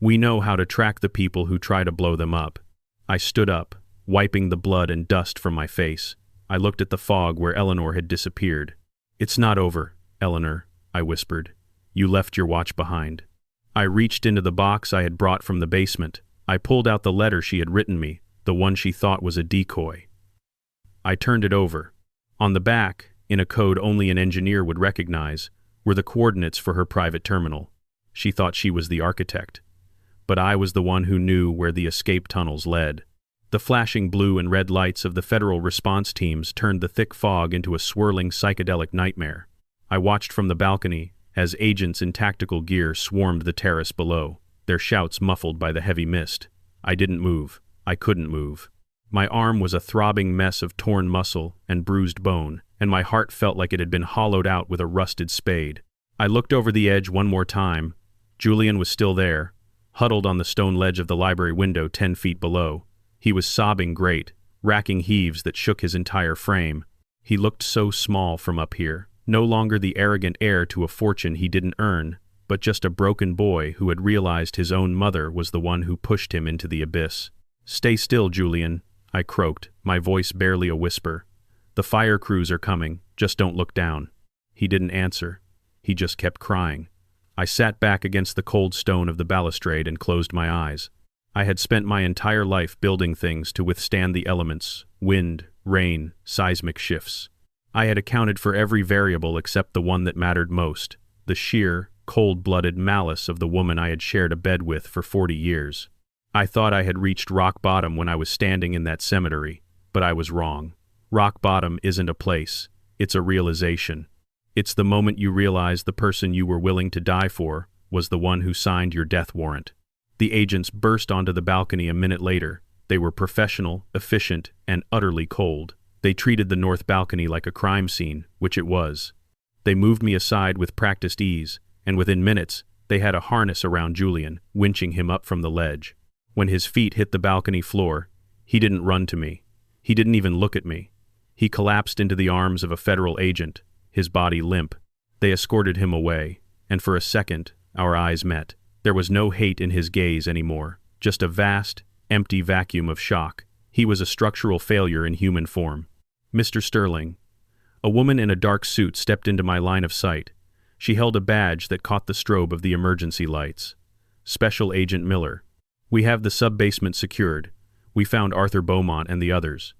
We know how to track the people who try to blow them up. I stood up, wiping the blood and dust from my face. I looked at the fog where Eleanor had disappeared. "It's not over, Eleanor," I whispered. "You left your watch behind." I reached into the box I had brought from the basement. I pulled out the letter she had written me, the one she thought was a decoy. I turned it over. On the back, in a code only an engineer would recognize, were the coordinates for her private terminal. She thought she was the architect. But I was the one who knew where the escape tunnels led. The flashing blue and red lights of the federal response teams turned the thick fog into a swirling psychedelic nightmare. I watched from the balcony as agents in tactical gear swarmed the terrace below, their shouts muffled by the heavy mist. I didn't move. I couldn't move. My arm was a throbbing mess of torn muscle and bruised bone, and my heart felt like it had been hollowed out with a rusted spade. I looked over the edge one more time. Julian was still there, huddled on the stone ledge of the library window 10 feet below. He was sobbing great, racking heaves that shook his entire frame. He looked so small from up here, no longer the arrogant heir to a fortune he didn't earn, but just a broken boy who had realized his own mother was the one who pushed him into the abyss. "Stay still, Julian," I croaked, my voice barely a whisper. "The fire crews are coming, just don't look down." He didn't answer. He just kept crying. I sat back against the cold stone of the balustrade and closed my eyes. I had spent my entire life building things to withstand the elements, wind, rain, seismic shifts. I had accounted for every variable except the one that mattered most, the sheer, cold-blooded malice of the woman I had shared a bed with for 40 years. I thought I had reached rock bottom when I was standing in that cemetery, but I was wrong. Rock bottom isn't a place, it's a realization. It's the moment you realize the person you were willing to die for was the one who signed your death warrant. The agents burst onto the balcony a minute later. They were professional, efficient, and utterly cold. They treated the north balcony like a crime scene, which it was. They moved me aside with practiced ease, and within minutes, they had a harness around Julian, winching him up from the ledge. When his feet hit the balcony floor, he didn't run to me. He didn't even look at me. He collapsed into the arms of a federal agent, his body limp. They escorted him away, and for a second, our eyes met. There was no hate in his gaze anymore, just a vast, empty vacuum of shock. He was a structural failure in human form. "Mr. Sterling." A woman in a dark suit stepped into my line of sight. She held a badge that caught the strobe of the emergency lights. "Special Agent Miller. We have the sub-basement secured. We found Arthur Beaumont and the others.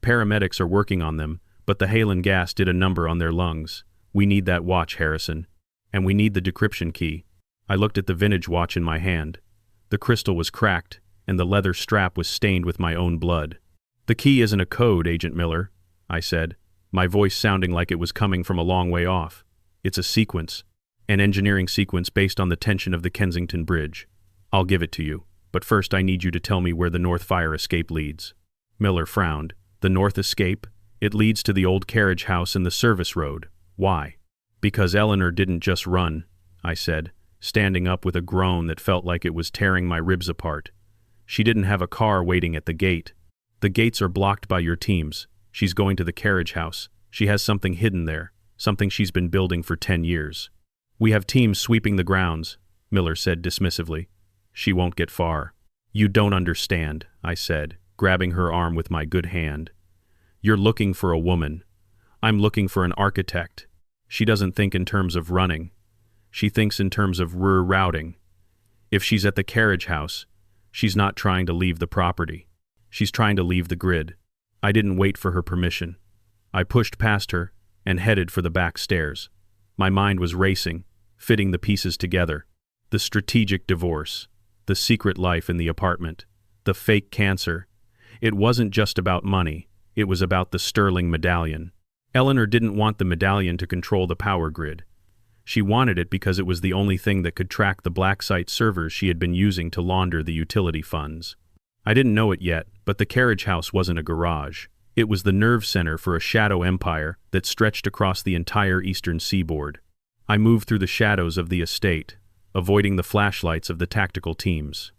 Paramedics are working on them, but the hail and gas did a number on their lungs. We need that watch, Harrison. And we need the decryption key." I looked at the vintage watch in my hand. The crystal was cracked, and the leather strap was stained with my own blood. "The key isn't a code, Agent Miller," I said, my voice sounding like it was coming from a long way off. "It's a sequence, an engineering sequence based on the tension of the Kensington Bridge. I'll give it to you, but first I need you to tell me where the North Fire Escape leads." Miller frowned. "The North Escape? It leads to the old carriage house in the service road. Why?" Because Eleanor didn't just run, I said, standing up with a groan that felt like it was tearing my ribs apart. She didn't have a car waiting at the gate. The gates are blocked by your teams. She's going to the carriage house. She has something hidden there, something she's been building for 10 years. We have teams sweeping the grounds, Miller said dismissively. She won't get far. You don't understand, I said, grabbing her arm with my good hand. You're looking for a woman. I'm looking for an architect. She doesn't think in terms of running. She thinks in terms of routing. If she's at the carriage house, she's not trying to leave the property. She's trying to leave the grid. I didn't wait for her permission. I pushed past her and headed for the back stairs. My mind was racing, fitting the pieces together. The strategic divorce, the secret life in the apartment, the fake cancer. It wasn't just about money. It was about the sterling medallion. Eleanor didn't want the medallion to control the power grid. She wanted it because it was the only thing that could track the black site servers she had been using to launder the utility funds. I didn't know it yet, but the carriage house wasn't a garage. It was the nerve center for a shadow empire that stretched across the entire eastern seaboard. I moved through the shadows of the estate, avoiding the flashlights of the tactical teams.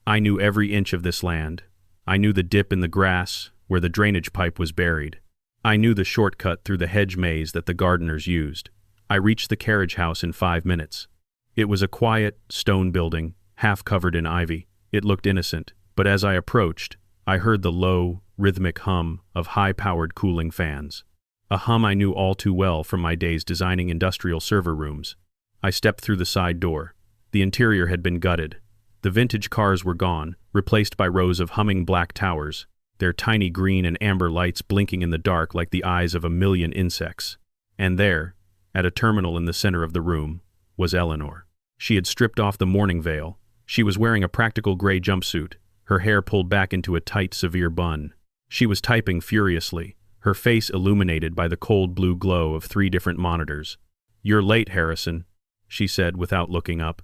I knew every inch of this land. I knew the dip in the grass where the drainage pipe was buried. I knew the shortcut through the hedge maze that the gardeners used. I reached the carriage house in 5 minutes. It was a quiet, stone building, half covered in ivy. It looked innocent, but as I approached, I heard the low, rhythmic hum of high-powered cooling fans. A hum I knew all too well from my days designing industrial server rooms. I stepped through the side door. The interior had been gutted. The vintage cars were gone, replaced by rows of humming black towers, their tiny green and amber lights blinking in the dark like the eyes of a million insects. And there, at a terminal in the center of the room, was Eleanor. She had stripped off the mourning veil. She was wearing a practical gray jumpsuit, her hair pulled back into a tight, severe bun. She was typing furiously, her face illuminated by the cold blue glow of 3 different monitors. "You're late, Harrison," she said without looking up.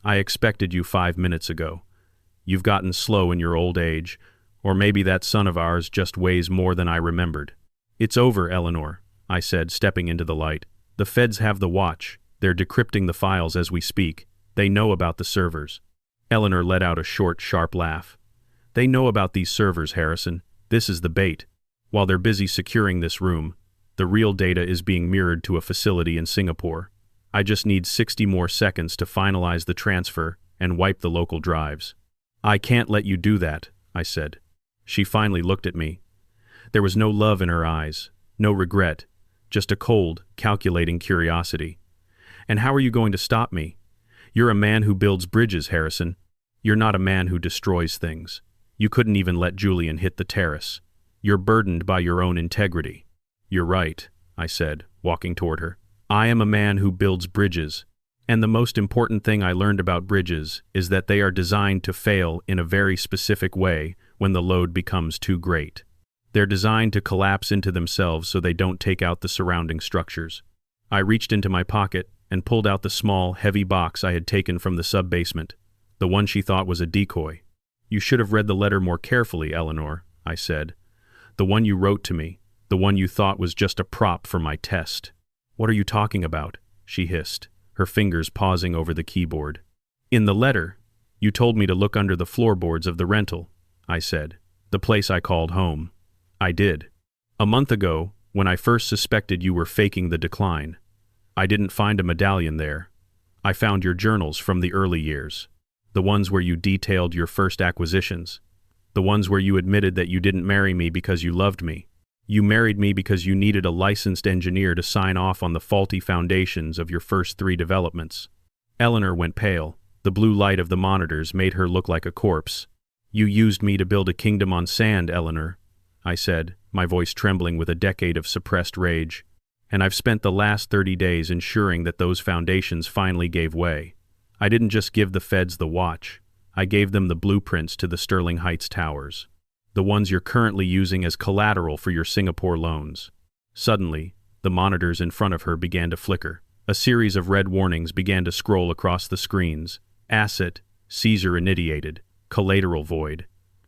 "I expected you 5 minutes ago. You've gotten slow in your old age, or maybe that son of ours just weighs more than I remembered." "It's over, Eleanor," I said, stepping into the light. "The feds have the watch. They're decrypting the files as we speak. They know about the servers." Eleanor let out a short, sharp laugh. "They know about these servers, Harrison. This is the bait. While they're busy securing this room, the real data is being mirrored to a facility in Singapore. I just need 60 more seconds to finalize the transfer and wipe the local drives." "I can't let you do that," I said. She finally looked at me. There was no love in her eyes, no regret, just a cold, calculating curiosity. "And how are you going to stop me? You're a man who builds bridges, Harrison. You're not a man who destroys things. You couldn't even let Julian hit the terrace. You're burdened by your own integrity." "You're right," I said, walking toward her. "I am a man who builds bridges. And the most important thing I learned about bridges is that they are designed to fail in a very specific way when the load becomes too great. They're designed to collapse into themselves so they don't take out the surrounding structures." I reached into my pocket and pulled out the small, heavy box I had taken from the sub-basement, the one she thought was a decoy. "You should have read the letter more carefully, Eleanor," I said. "The one you wrote to me, the one you thought was just a prop for my test." "What are you talking about?" she hissed, her fingers pausing over the keyboard. "In the letter, you told me to look under the floorboards of the rental," I said, "the place I called home." "I did. A month ago, when I first suspected you were faking the decline, I didn't find a medallion there. I found your journals from the early years, the ones where you detailed your first acquisitions, the ones where you admitted that you didn't marry me because you loved me. You married me because you needed a licensed engineer to sign off on the faulty foundations of your first 3 developments." Eleanor went pale. The blue light of the monitors made her look like a corpse. "You used me to build a kingdom on sand, Eleanor," I said, my voice trembling with a decade of suppressed rage. "And I've spent the last 30 days ensuring that those foundations finally gave way. I didn't just give the feds the watch. I gave them the blueprints to the Sterling Heights towers, the ones you're currently using as collateral for your Singapore loans." Suddenly, the monitors in front of her began to flicker. A series of red warnings began to scroll across the screens. Asset, Caesar initiated, collateral void,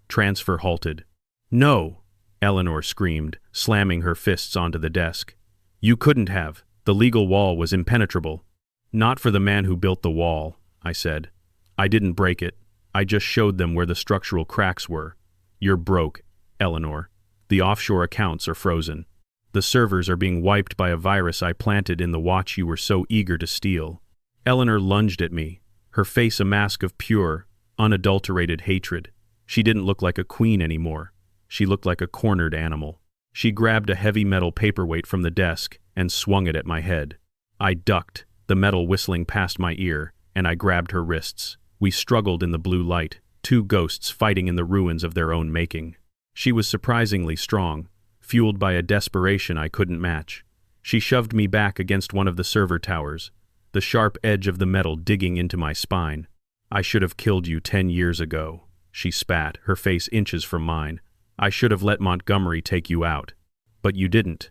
transfer halted. "No!" Eleanor screamed, slamming her fists onto the desk. "You couldn't have. The legal wall was impenetrable. Not for the man who built the wall, I said. I didn't break it. I just showed them where the structural cracks were. You're broke, Eleanor. The offshore accounts are frozen. The servers are being wiped by a virus I planted in the watch you were so eager to steal. Eleanor lunged at me, her face a mask of pure, unadulterated hatred. She didn't look like a queen anymore. She looked like a cornered animal. She grabbed a heavy metal paperweight from the desk and swung it at my head. I ducked, the metal whistling past my ear, and I grabbed her wrists. We struggled in the blue light, two ghosts fighting in the ruins of their own making. She was surprisingly strong, fueled by a desperation I couldn't match. She shoved me back against one of the server towers, the sharp edge of the metal digging into my spine. I should have killed you 10 years ago, she spat, her face inches from mine. I should have let Montgomery take you out. But you didn't.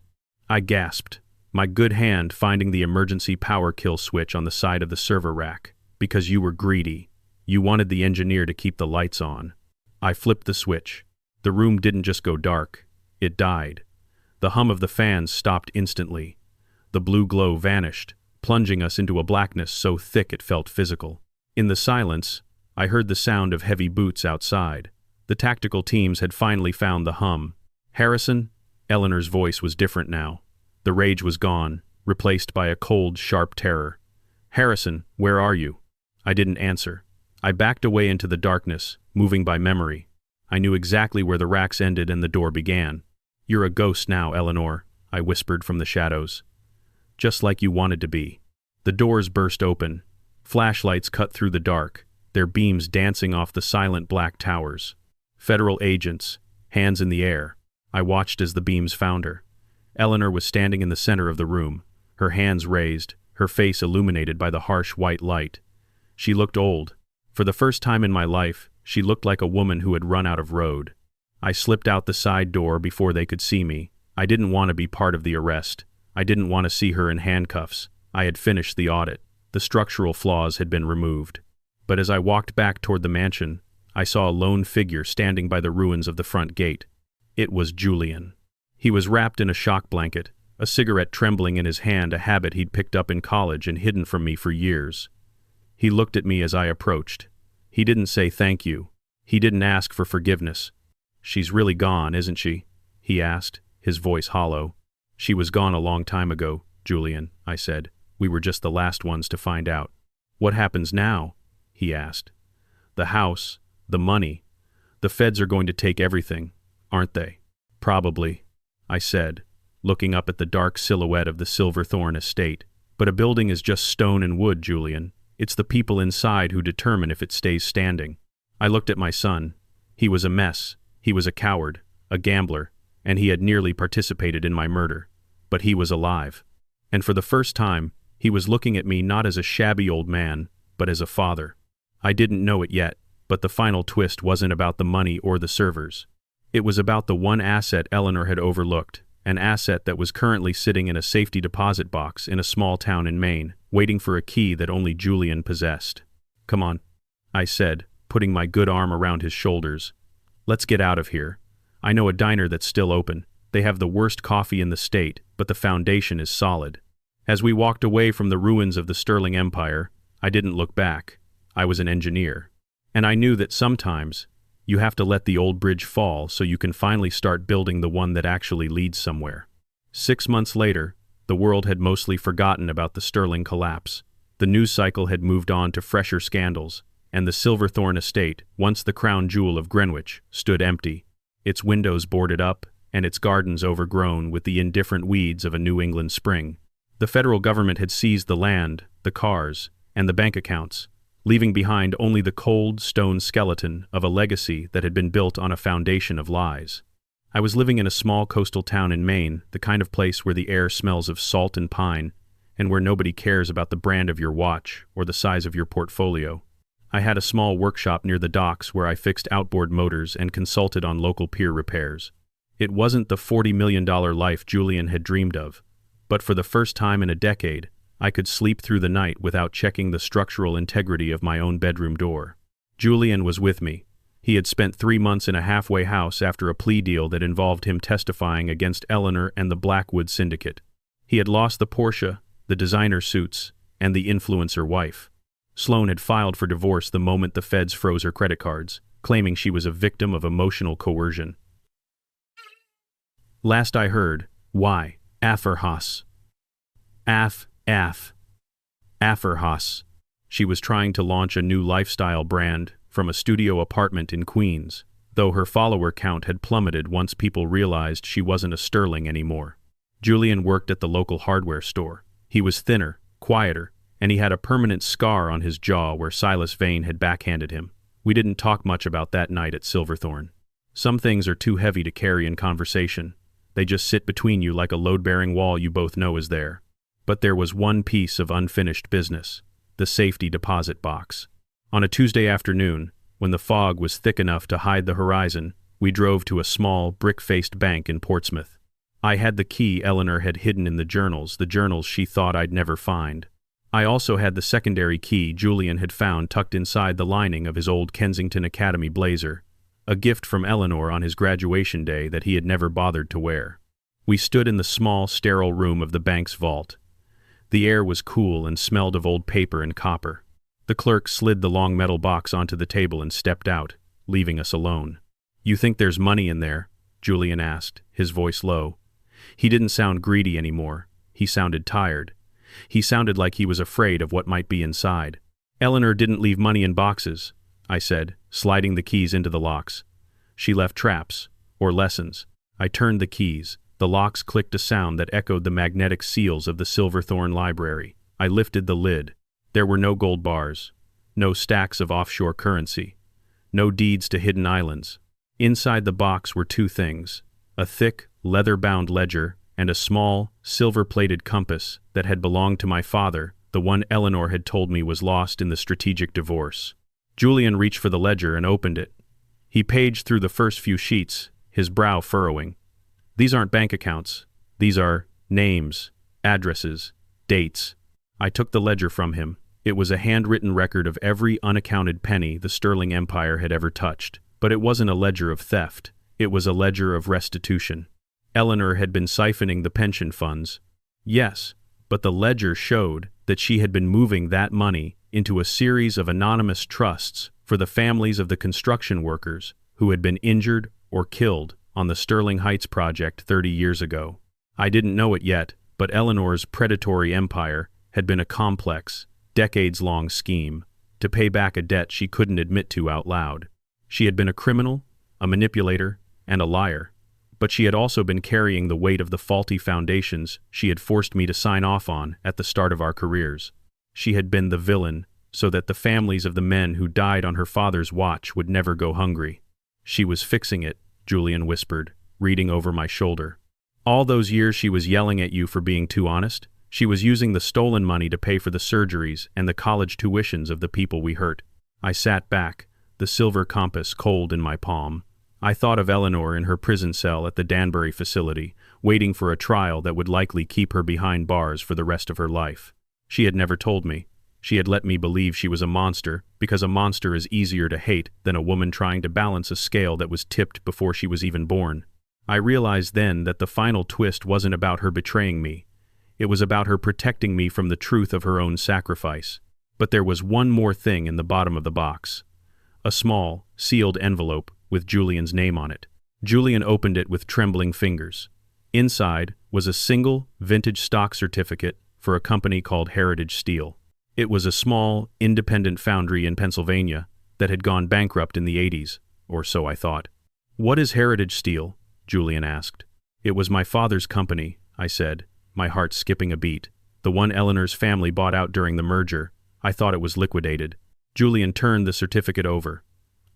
I gasped, my good hand finding the emergency power kill switch on the side of the server rack. Because you were greedy. You wanted the engineer to keep the lights on. I flipped the switch. The room didn't just go dark. It died. The hum of the fans stopped instantly. The blue glow vanished, plunging us into a blackness so thick it felt physical. In the silence, I heard the sound of heavy boots outside. The tactical teams had finally found the hum. Harrison? Eleanor's voice was different now. The rage was gone, replaced by a cold, sharp terror. Harrison, where are you? I didn't answer. I backed away into the darkness, moving by memory. I knew exactly where the racks ended and the door began. You're a ghost now, Eleanor, I whispered from the shadows. Just like you wanted to be. The doors burst open. Flashlights cut through the dark, their beams dancing off the silent black towers. Federal agents, hands in the air. I watched as the beams found her. Eleanor was standing in the center of the room, her hands raised, her face illuminated by the harsh white light. She looked old. For the first time in my life, she looked like a woman who had run out of road. I slipped out the side door before they could see me. I didn't want to be part of the arrest. I didn't want to see her in handcuffs. I had finished the audit. The structural flaws had been removed. But as I walked back toward the mansion, I saw a lone figure standing by the ruins of the front gate. It was Julian. He was wrapped in a shock blanket, a cigarette trembling in his hand, a habit he'd picked up in college and hidden from me for years. He looked at me as I approached. He didn't say thank you. He didn't ask for forgiveness. She's really gone, isn't she? He asked, his voice hollow. She was gone a long time ago, Julian, I said. We were just the last ones to find out. What happens now? He asked. The house, the money. The feds are going to take everything, aren't they? Probably, I said, looking up at the dark silhouette of the Silverthorne estate. But a building is just stone and wood, Julian. It's the people inside who determine if it stays standing. I looked at my son. He was a mess. He was a coward, a gambler, and he had nearly participated in my murder. But he was alive. And for the first time, he was looking at me not as a shabby old man, but as a father. I didn't know it yet, but the final twist wasn't about the money or the servers. It was about the one asset Eleanor had overlooked, an asset that was currently sitting in a safety deposit box in a small town in Maine, waiting for a key that only Julian possessed. Come on, I said, putting my good arm around his shoulders. Let's get out of here. I know a diner that's still open. They have the worst coffee in the state, but the foundation is solid. As we walked away from the ruins of the Sterling Empire, I didn't look back. I was an engineer. And I knew that sometimes you have to let the old bridge fall so you can finally start building the one that actually leads somewhere. 6 months later, the world had mostly forgotten about the Sterling collapse. The news cycle had moved on to fresher scandals, and the Silverthorne estate, once the crown jewel of Greenwich, stood empty, its windows boarded up and its gardens overgrown with the indifferent weeds of a New England spring. The federal government had seized the land, the cars, and the bank accounts, leaving behind only the cold stone skeleton of a legacy that had been built on a foundation of lies. I was living in a small coastal town in Maine, the kind of place where the air smells of salt and pine, and where nobody cares about the brand of your watch or the size of your portfolio. I had a small workshop near the docks where I fixed outboard motors and consulted on local pier repairs. It wasn't the $40 million life Julian had dreamed of, but for the first time in a decade, I could sleep through the night without checking the structural integrity of my own bedroom door. Julian was with me. He had spent 3 months in a halfway house after a plea deal that involved him testifying against Eleanor and the Blackwood Syndicate. He had lost the Porsche the designer suits, and the influencer wife. Sloane had filed for divorce the moment the feds froze her credit cards, claiming she was a victim of emotional coercion. Last I heard, why, Afferhaus. Afferhaus. She was trying to launch a new lifestyle brand from a studio apartment in Queens, though her follower count had plummeted once people realized she wasn't a sterling anymore. Julian worked at the local hardware store. He was thinner, quieter, and he had a permanent scar on his jaw where Silas Vane had backhanded him. We didn't talk much about that night at Silverthorne. Some things are too heavy to carry in conversation. They just sit between you like a load-bearing wall you both know is there. But there was one piece of unfinished business: the safety deposit box. On a Tuesday afternoon, when the fog was thick enough to hide the horizon, we drove to a small, brick-faced bank in Portsmouth. I had the key Eleanor had hidden in the journals she thought I'd never find. I also had the secondary key Julian had found tucked inside the lining of his old Kensington Academy blazer, a gift from Eleanor on his graduation day that he had never bothered to wear. We stood in the small, sterile room of the bank's vault. The air was cool and smelled of old paper and copper. The clerk slid the long metal box onto the table and stepped out, leaving us alone. "You think there's money in there?" Julian asked, his voice low. He didn't sound greedy anymore. He sounded tired. He sounded like he was afraid of what might be inside. "Eleanor didn't leave money in boxes," I said, sliding the keys into the locks. "She left traps, or lessons." I turned the keys. The locks clicked a sound that echoed the magnetic seals of the Silverthorne library. I lifted the lid. There were no gold bars, no stacks of offshore currency, no deeds to hidden islands. Inside the box were two things: a thick, leather-bound ledger and a small, silver-plated compass that had belonged to my father, the one Eleanor had told me was lost in the strategic divorce. Julian reached for the ledger and opened it. He paged through the first few sheets, his brow furrowing. "These aren't bank accounts. These are names, addresses, dates." I took the ledger from him. It was a handwritten record of every unaccounted penny the Sterling Empire had ever touched. But it wasn't a ledger of theft. It was a ledger of restitution. Eleanor had been siphoning the pension funds. Yes, but the ledger showed that she had been moving that money into a series of anonymous trusts for the families of the construction workers who had been injured or killed on the Sterling Heights project 30 years ago. I didn't know it yet, but Eleanor's predatory empire had been a complex, decades-long scheme to pay back a debt she couldn't admit to out loud. She had been a criminal, a manipulator, and a liar, but she had also been carrying the weight of the faulty foundations she had forced me to sign off on at the start of our careers. She had been the villain so that the families of the men who died on her father's watch would never go hungry. "She was fixing it," Julian whispered, reading over my shoulder. "All those years she was yelling at you for being too honest. She was using the stolen money to pay for the surgeries and the college tuitions of the people we hurt." I sat back, the silver compass cold in my palm. I thought of Eleanor in her prison cell at the Danbury facility, waiting for a trial that would likely keep her behind bars for the rest of her life. She had never told me. She had let me believe she was a monster, because a monster is easier to hate than a woman trying to balance a scale that was tipped before she was even born. I realized then that the final twist wasn't about her betraying me. It was about her protecting me from the truth of her own sacrifice. But there was one more thing in the bottom of the box. A small, sealed envelope with Julian's name on it. Julian opened it with trembling fingers. Inside was a single, vintage stock certificate for a company called Heritage Steel. It was a small, independent foundry in Pennsylvania that had gone bankrupt in the 80s, or so I thought. "What is Heritage Steel?" Julian asked. "It was my father's company," I said, my heart skipping a beat. "The one Eleanor's family bought out during the merger. I thought it was liquidated." Julian turned the certificate over.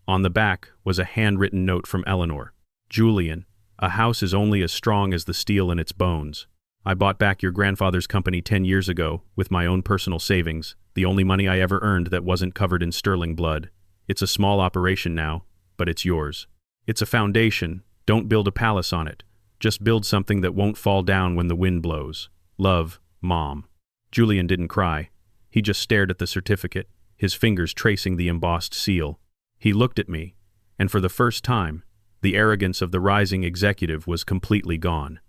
On the back was a handwritten note from Eleanor. "Julian, a house is only as strong as the steel in its bones. I bought back your grandfather's company 10 years ago with my own personal savings, the only money I ever earned that wasn't covered in sterling blood. It's a small operation now, but it's yours. It's a foundation. Don't build a palace on it. Just build something that won't fall down when the wind blows. Love, Mom." Julian didn't cry. He just stared at the certificate, his fingers tracing the embossed seal. He looked at me, and for the first time, the arrogance of the rising executive was completely gone.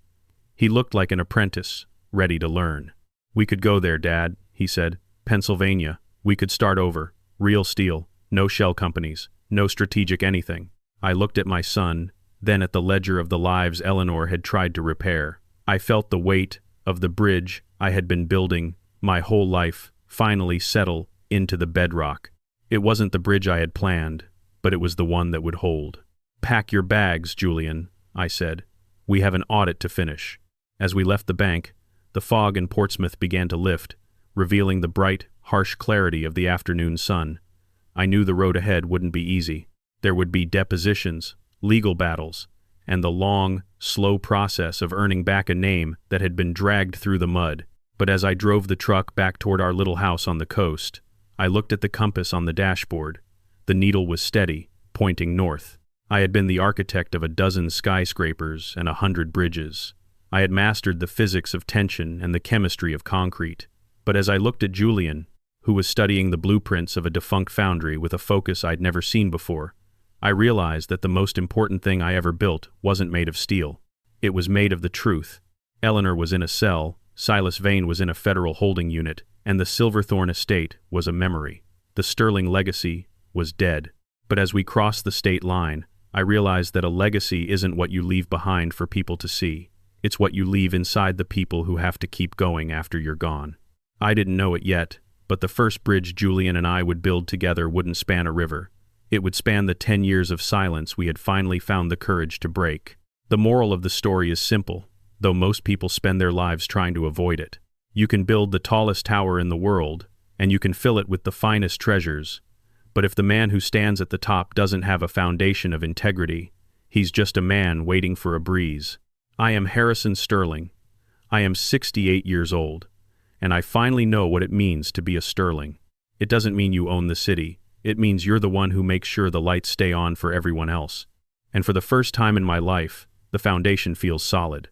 He looked like an apprentice, ready to learn. "We could go there, Dad," he said. "Pennsylvania. We could start over. Real steel. No shell companies. No strategic anything." I looked at my son, then at the ledger of the lives Eleanor had tried to repair. I felt the weight of the bridge I had been building my whole life finally settle into the bedrock. It wasn't the bridge I had planned, but it was the one that would hold. "Pack your bags, Julian," I said. "We have an audit to finish." As we left the bank, the fog in Portsmouth began to lift, revealing the bright, harsh clarity of the afternoon sun. I knew the road ahead wouldn't be easy. There would be depositions, legal battles, and the long, slow process of earning back a name that had been dragged through the mud. But as I drove the truck back toward our little house on the coast, I looked at the compass on the dashboard. The needle was steady, pointing north. I had been the architect of a dozen skyscrapers and 100 bridges. I had mastered the physics of tension and the chemistry of concrete. But as I looked at Julian, who was studying the blueprints of a defunct foundry with a focus I'd never seen before, I realized that the most important thing I ever built wasn't made of steel. It was made of the truth. Eleanor was in a cell, Silas Vane was in a federal holding unit, and the Silverthorne estate was a memory. The Sterling legacy was dead. But as we crossed the state line, I realized that a legacy isn't what you leave behind for people to see. It's what you leave inside the people who have to keep going after you're gone. I didn't know it yet, but the first bridge Julian and I would build together wouldn't span a river. It would span the 10 years of silence we had finally found the courage to break. The moral of the story is simple, though most people spend their lives trying to avoid it. You can build the tallest tower in the world, and you can fill it with the finest treasures, but if the man who stands at the top doesn't have a foundation of integrity, he's just a man waiting for a breeze. I am Harrison Sterling. I am 68 years old, and I finally know what it means to be a Sterling. It doesn't mean you own the city. It means you're the one who makes sure the lights stay on for everyone else. And for the first time in my life, the foundation feels solid.